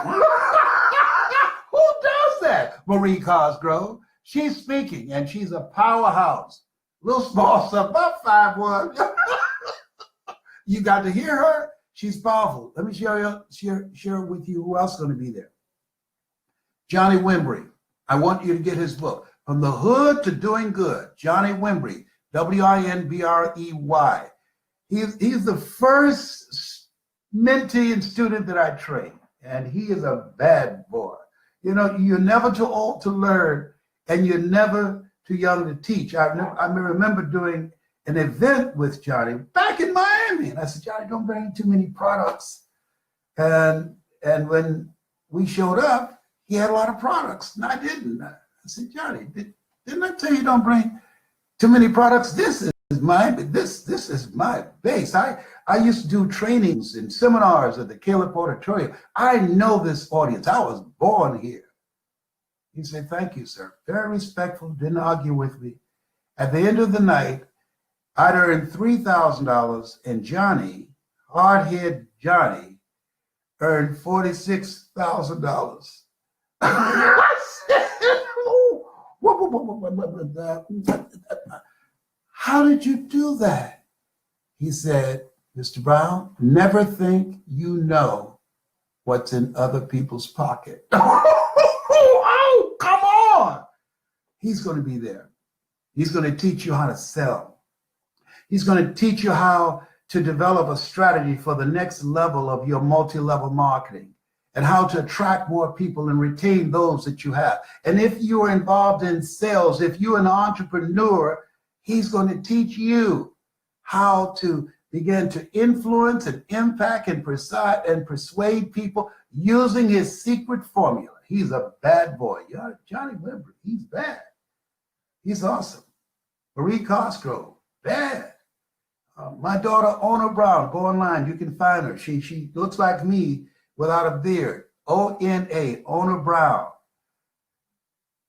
does that? Marie Cosgrove. She's speaking, and she's a powerhouse. Little small stuff, about 5'1". You got to hear her. She's powerful. Let me share with you who else is going to be there. Johnny Wimbrey. I want you to get his book, From the Hood to Doing Good. Johnny Wimbrey, Winbrey. He's the first mentee and student that I trained, and he is a bad boy. You know, you're never too old to learn, and you're never too young to teach. I remember doing an event with Johnny back in Miami, and I said, Johnny, don't bring too many products. And when we showed up, he had a lot of products, and I didn't. I said, Johnny, didn't I tell you don't bring too many products? This is my base. I used to do trainings and seminars at the Caleb Auditorium. I know this audience. I was born here. He said, thank you, sir. Very respectful, didn't argue with me. At the end of the night, I'd earned $3,000, and Johnny, hard-head Johnny, earned $46,000. I said, how did you do that? He said, Mr. Brown, never think you know what's in other people's pocket. Oh, come on. He's going to be there. He's going to teach you how to sell. He's going to teach you how to develop a strategy for the next level of your multi-level marketing and how to attract more people and retain those that you have. And if you are involved in sales, if you're an entrepreneur, he's going to teach you how to begin to influence and impact and persuade people using his secret formula. He's a bad boy. Johnny Wimbrey, he's bad. He's awesome. Marie Cosgrove, bad. My daughter, Ona Brown, go online. You can find her. She looks like me without a beard. Ona Brown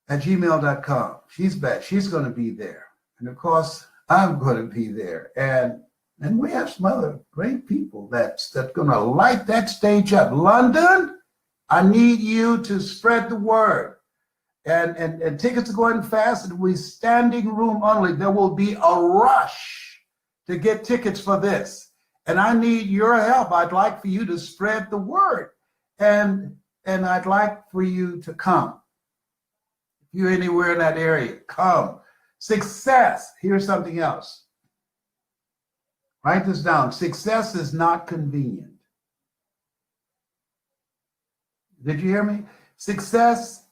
at gmail.com. She's bad. She's going to be there. And of course, I'm going to be there. And we have some other great people that's going to light that stage up. London, I need you to spread the word. And tickets are going fast. And we're standing room only. There will be a rush to get tickets for this. And I need your help. I'd like for you to spread the word. And I'd like for you to come. If you're anywhere in that area, come. Success. Here's something else. Write this down. Success is not convenient. Did you hear me? Success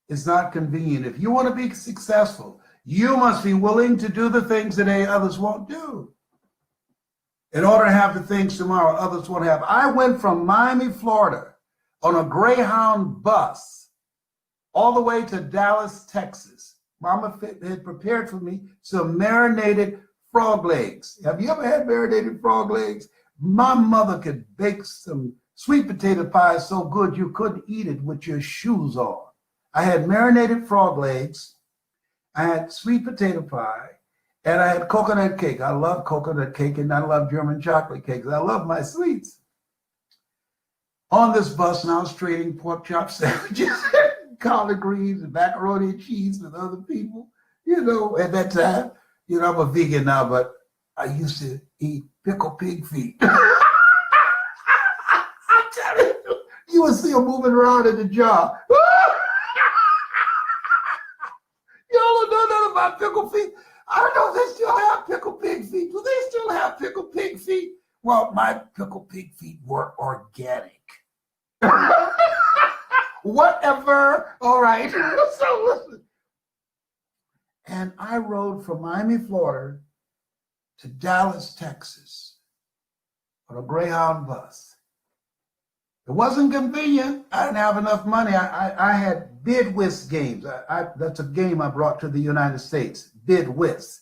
is not convenient. If you want to be successful, you must be willing to do the things that others won't do in order to have the things tomorrow others won't have. I went from Miami, Florida on a Greyhound bus all the way to Dallas, Texas. Mama had prepared for me some marinated frog legs. Have you ever had marinated frog legs? My mother could bake some sweet potato pie so good you couldn't eat it with your shoes on. I had marinated frog legs. I had sweet potato pie, and I had coconut cake. I love coconut cake, and I love German chocolate cakes. I love my sweets. on this bus, and I was trading pork chop sandwiches, collard greens, and macaroni and cheese with other people. At that time, I'm a vegan now, but I used to eat pickled pig feet. I'm telling you, you would see them moving around in the jar. Y'all don't know nothing about pickled feet. I don't know if they still have pickled pig feet. Do they still have pickled pig feet? Well, my pickled pig feet were organic. Whatever. All right. So listen. And I rode from Miami, Florida to Dallas, Texas on a Greyhound bus. It wasn't convenient. I didn't have enough money. I had bid whist games. That's a game I brought to the United States. Bid whist.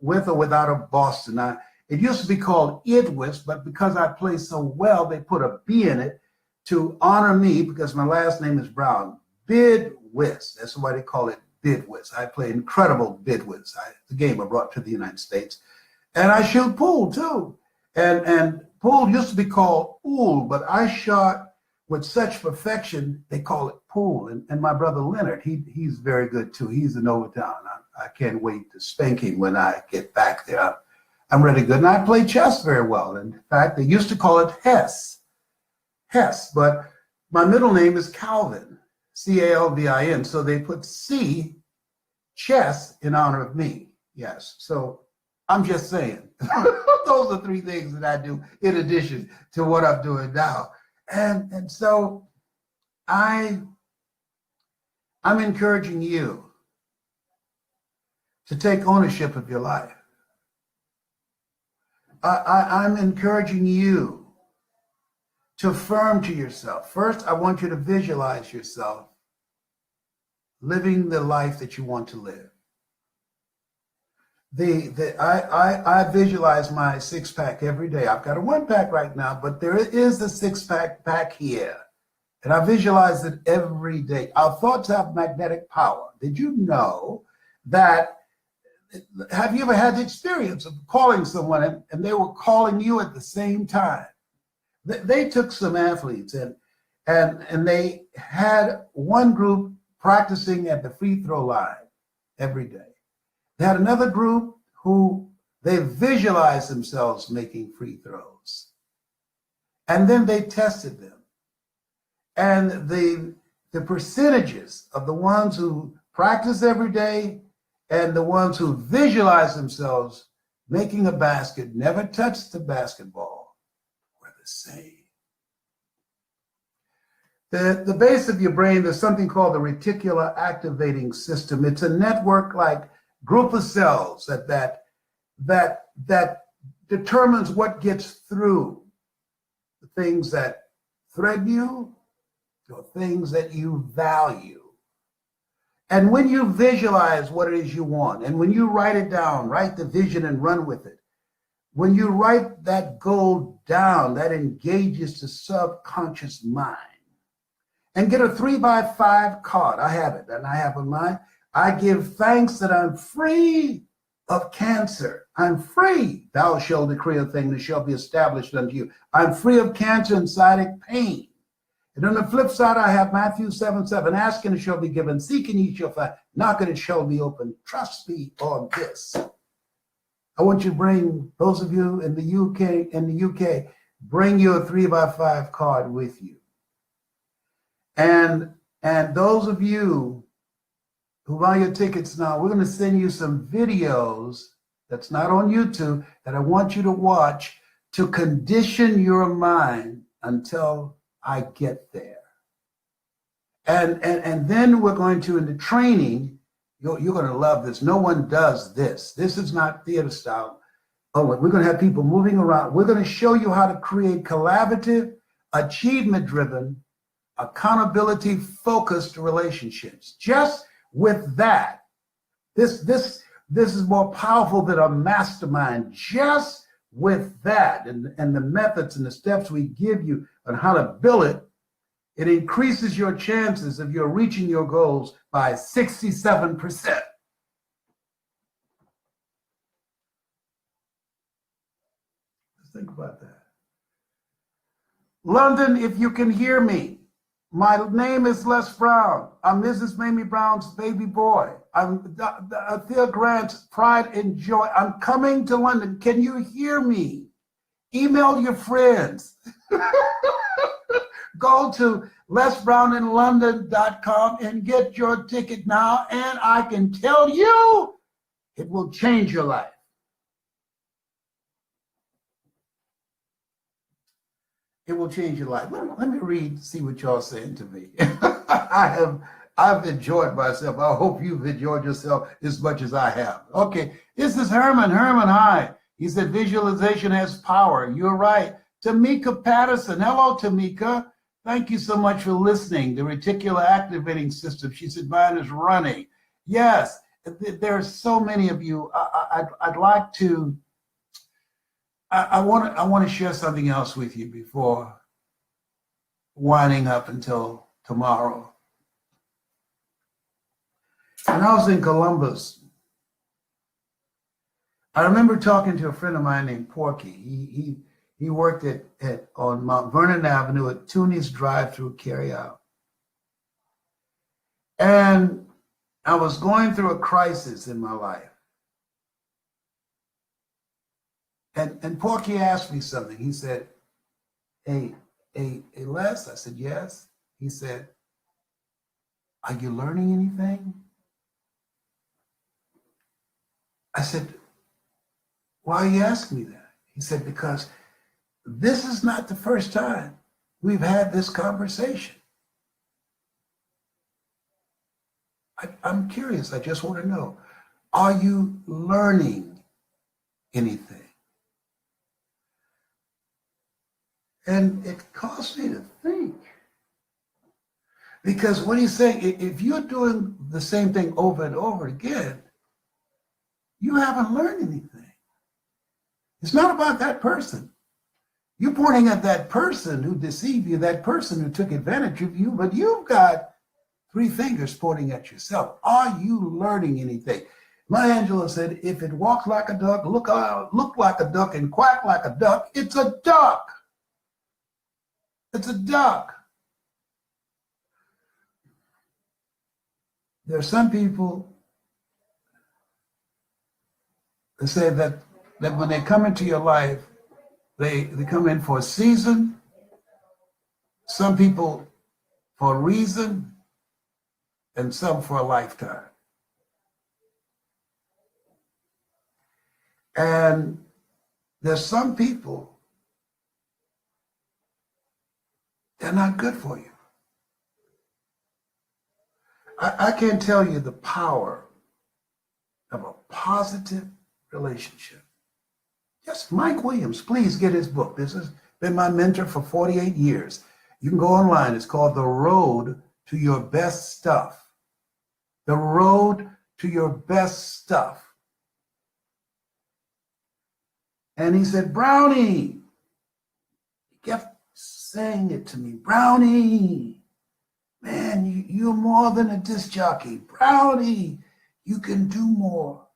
With or without a Boston. It used to be called Idwist, but because I played so well, they put a B in it to honor me because my last name is Brown. Bid whist. That's why they call it bid whist. I play incredible bid whist. The game I brought to the United States. And I shoot pool too. And pool used to be called ool, but I shot with such perfection, they call it pool. And my brother Leonard, he's very good too. He's in Overtown. I can't wait to spank him when I get back there. I'm really good. And I play chess very well. In fact, they used to call it Hess, but my middle name is Calvin, Calvin. So they put C, chess, in honor of me. Yes. So I'm just saying, those are three things that I do in addition to what I'm doing now. And so I'm encouraging you to take ownership of your life. I'm encouraging you to affirm to yourself. First, I want you to visualize yourself living the life that you want to live. I visualize my six-pack every day. I've got a one-pack right now, but there is a six-pack back here. And I visualize it every day. Our thoughts have magnetic power. Did you know that? Have you ever had the experience of calling someone and they were calling you at the same time? They took some athletes and they had one group practicing at the free throw line every day. They had another group who they visualized themselves making free throws. And then they tested them. And the percentages of the ones who practice every day and the ones who visualize themselves making a basket, never touched the basketball, were the same. The base of your brain, there's something called the reticular activating system. It's a network-like group of cells that determines what gets through. The things that threaten you or things that you value. And when you visualize what it is you want, and when you write it down, write the vision and run with it. When you write that goal down, that engages the subconscious mind. And get a 3x5 card. I have it, and I have in mine. I give thanks that I'm free of cancer. I'm free. Thou shalt decree a thing that shall be established unto you. I'm free of cancer and sciatic pain. And on the flip side, I have Matthew 7:7. Ask and it shall be given. Seek and ye shall find. Knock and it shall be opened. Trust me on this. I want you to bring, those of you in the UK, bring your 3x5 card with you. And those of you who buy your tickets now, we're going to send you some videos that's not on YouTube that I want you to watch to condition your mind until I get there. And then we're going to, in the training, you're going to love this. No one does this. This is not theater style. Oh, we're going to have people moving around. We're going to show you how to create collaborative, achievement-driven, accountability-focused relationships. Just with that, this is more powerful than a mastermind. Just with that, and the methods and the steps we give you on how to build it, it increases your chances of you reaching your goals by 67%. Let's think about that. London, if you can hear me, my name is Les Brown. I'm Mrs. Mamie Brown's baby boy. I'm Thea Grant's pride and joy. I'm coming to London. Can you hear me? Email your friends. Go to lesbrowninlondon.com and get your ticket now. And I can tell you, it will change your life. It will change your life. Let me read, see what y'all saying to me. I've enjoyed myself. I hope you've enjoyed yourself as much as I have. Okay, this is Herman. Herman, hi. He said, visualization has power. You're right. Tamika Patterson. Hello, Tamika. Thank you so much for listening. The reticular activating system. She said, mine is running. Yes, there are so many of you. I'd like to. I want to share something else with you before winding up until tomorrow. When I was in Columbus, I remember talking to a friend of mine named Porky. He worked on Mount Vernon Avenue at Tooney's drive-through carryout. And I was going through a crisis in my life. And Porky asked me something. He said, hey, Les? I said, yes. He said, are you learning anything? I said, why are you asking me that? He said, because this is not the first time we've had this conversation. I'm curious. I just want to know, are you learning anything? And it caused me to think. Because what he's saying, if you're doing the same thing over and over again, you haven't learned anything. It's not about that person. You're pointing at that person who deceived you, that person who took advantage of you, but you've got three fingers pointing at yourself. Are you learning anything? Maya Angelou said, if it walks like a duck, look like a duck, and quack like a duck, it's a duck. It's a duck. There are some people that say that when they come into your life, they come in for a season, some people for a reason, and some for a lifetime. And there's some people, they're not good for you. I can't tell you the power of a positive relationship. Yes, Mike Williams, please get his book. This has been my mentor for 48 years. You can go online. It's called The Road to Your Best Stuff. The Road to Your Best Stuff. And he said, Brownie, he kept saying it to me, Brownie, man, you're more than a disc jockey. Brownie, you can do more.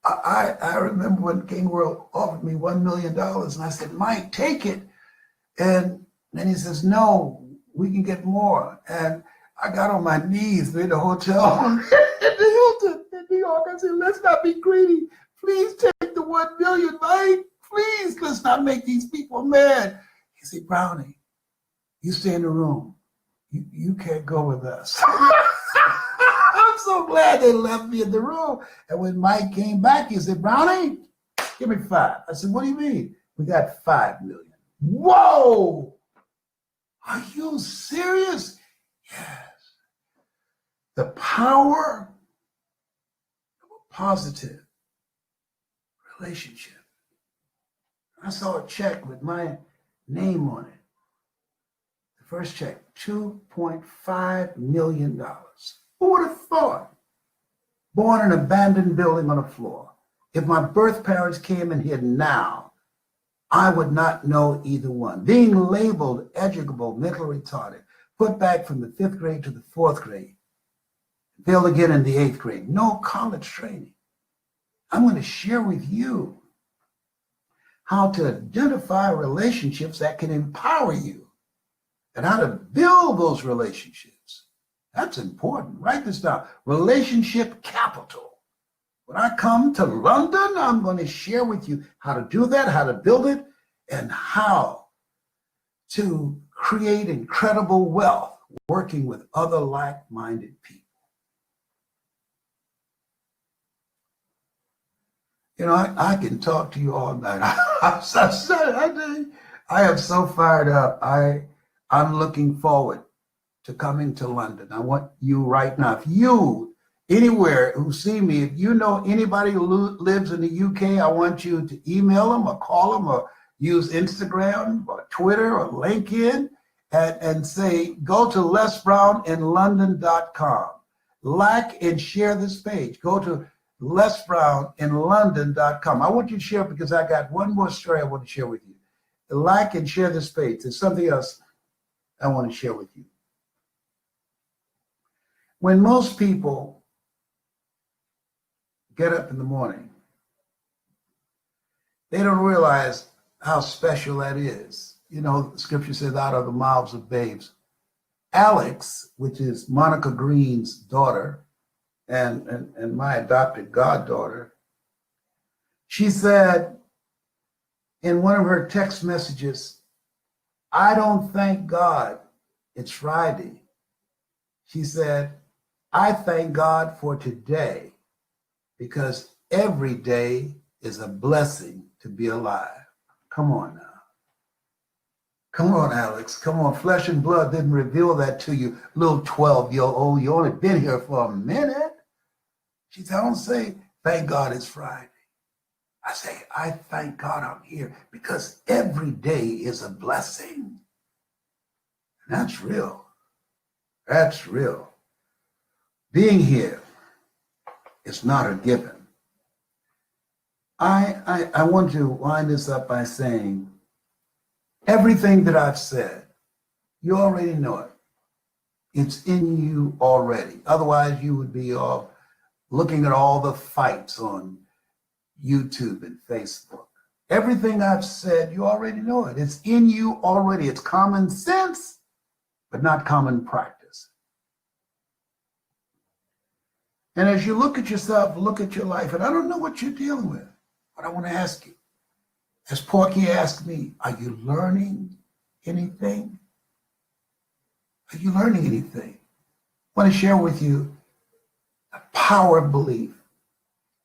I remember when King World offered me $1 million, and I said, Mike, take it. And then he says, no, we can get more. And I got on my knees in the hotel at the Hilton in New York. I said, let's not be greedy. Please take the 1 million, Mike. Please, let's not make these people mad. He said, Brownie, you stay in the room. You can't go with us. I'm so glad they left me in the room. And when Mike came back, he said, Brownie, give me 5. I said, what do you mean? We got 5 million. Whoa! Are you serious? Yes. The power of a positive relationship. I saw a check with my name on it. The first check, $2.5 million. Who would have thought? Born in an abandoned building on a floor. If my birth parents came in here now, I would not know either one. Being labeled educable, mentally retarded, put back from the 5th grade to the 4th grade, failed again in the 8th grade, no college training. I'm going to share with you how to identify relationships that can empower you and how to build those relationships. That's important. Write this down. Relationship capital. When I come to London, I'm going to share with you how to do that, how to build it, and how to create incredible wealth working with other like-minded people. You know, I can talk to you all night. I am so fired up. I'm looking forward to coming to London. I want you right now. If you, anywhere who see me, if you know anybody who lives in the UK, I want you to email them or call them or use Instagram or Twitter or LinkedIn and say, go to lesbrowninlondon.com. Like and share this page. Go to lesbrowninlondon.com. I want you to share because I got one more story I want to share with you. Like and share this page. There's something else I want to share with you. When most people get up in the morning, they don't realize how special that is. You know, the scripture says, out of the mouths of babes. Alex, which is Monica Green's daughter and my adopted goddaughter, she said in one of her text messages, I don't thank God it's Friday. She said, I thank God for today because every day is a blessing to be alive. Come on now. Come on, Alex. Come on. Flesh and blood didn't reveal that to you, little 12-year-old. You only been here for a minute. She said, I don't say, thank God it's Friday. I say, I thank God I'm here because every day is a blessing. And that's real. That's real. Being here is not a given. I want to wind this up by saying, everything that I've said, you already know it. It's in you already. Otherwise, you would be off looking at all the fights on YouTube and Facebook. Everything I've said, you already know it. It's in you already. It's common sense, but not common practice. And as you look at yourself, look at your life, and I don't know what you're dealing with, but I want to ask you, as Porky asked me, are you learning anything? Are you learning anything? I want to share with you the power of belief.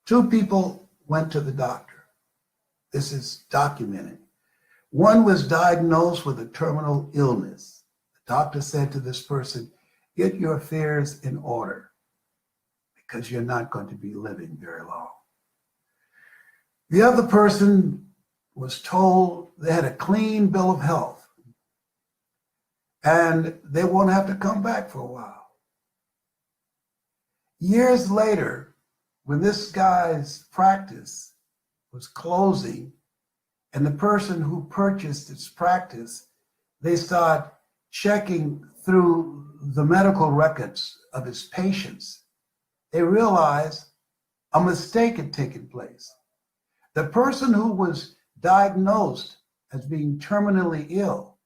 Two people went to the doctor. This is documented. One was diagnosed with a terminal illness. The doctor said to this person, get your affairs in order because you're not going to be living very long. The other person was told they had a clean bill of health and they won't have to come back for a while. Years later, when this guy's practice was closing and the person who purchased its practice, they start checking through the medical records of his patients. They realized a mistake had taken place. The person who was diagnosed as being terminally ill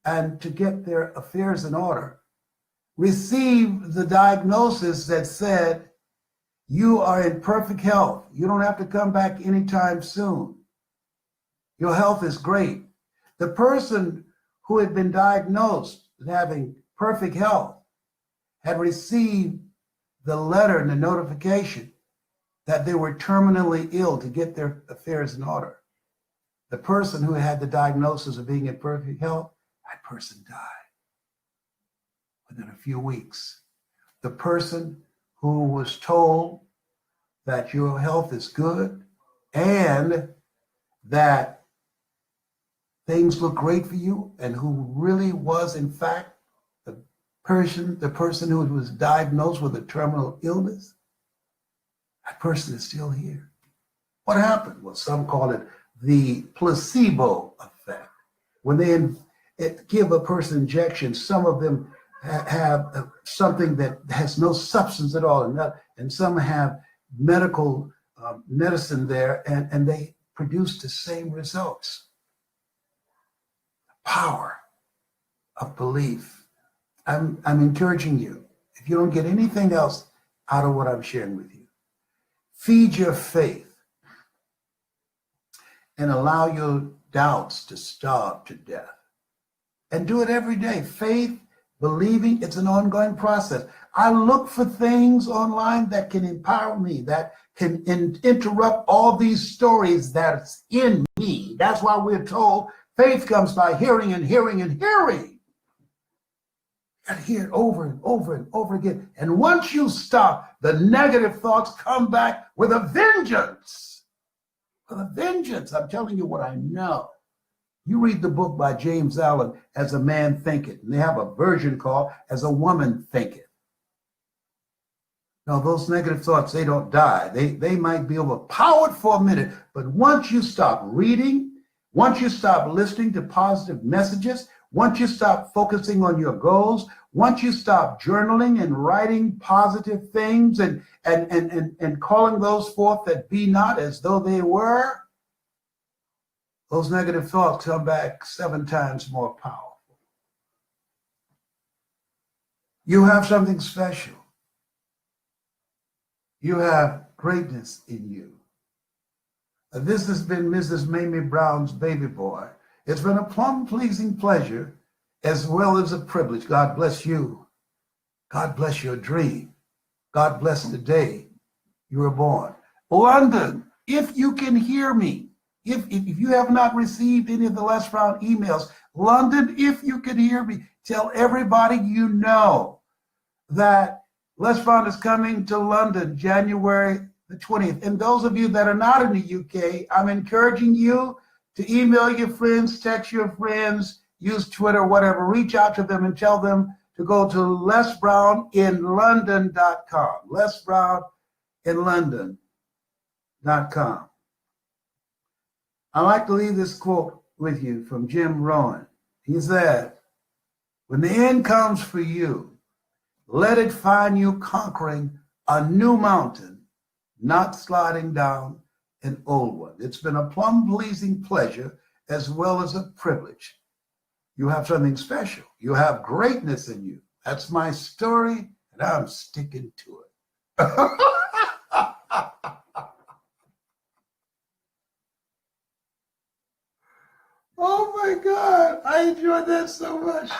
and to get their affairs in order received the diagnosis that said, you are in perfect health. You don't have to come back anytime soon. Your health is great. The person who had been diagnosed as having perfect health had received the letter and the notification that they were terminally ill to get their affairs in order. The person who had the diagnosis of being in perfect health, that person died within a few weeks. The person who was told that your health is good and that things look great for you and who really was in fact the person who was diagnosed with a terminal illness, that person is still here. What happened? Well, some call it the placebo effect. When they give a person injections, some of them have something that has no substance at all, and some have medical medicine there, and they produce the same results. Power of belief. I'm encouraging you, if you don't get anything else out of what I'm sharing with you, feed your faith and allow your doubts to starve to death. And do it every day. Faith, believing, it's an ongoing process. I look for things online that can empower me, that can interrupt all these stories that's in me. That's why we're told faith comes by hearing and hearing and hearing. You gotta hear it over and over and over again. And once you stop, the negative thoughts come back with a vengeance. With a vengeance. I'm telling you what I know. You read the book by James Allen, As a Man Thinketh, and they have a version called As a Woman Thinketh. Now, those negative thoughts, they don't die. They might be overpowered for a minute, but once you stop reading, once you stop listening to positive messages, once you stop focusing on your goals, once you stop journaling and writing positive things and calling those forth that be not as though they were, those negative thoughts come back 7 times more powerful. You have something special. You have greatness in you. This has been Mrs. Mamie Brown's baby boy. It's been a plumb pleasing pleasure as well as a privilege. God bless you. God bless your dream. God bless the day you were born. London, if you can hear me, if you have not received any of the Les Brown emails, London, if you can hear me, tell everybody you know that Les Brown is coming to London January the 20th. And those of you that are not in the UK, I'm encouraging you to email your friends, text your friends, use Twitter, whatever. Reach out to them and tell them to go to lesbrowninlondon.com. lesbrowninlondon.com. I like to leave this quote with you from Jim Rohn. He said, when the end comes for you, let it find you conquering a new mountain, not sliding down an old one. It's been a plumb pleasing pleasure as well as a privilege. You have something special. You have greatness in you. That's my story, and I'm sticking to it. Oh my God, I enjoyed that so much.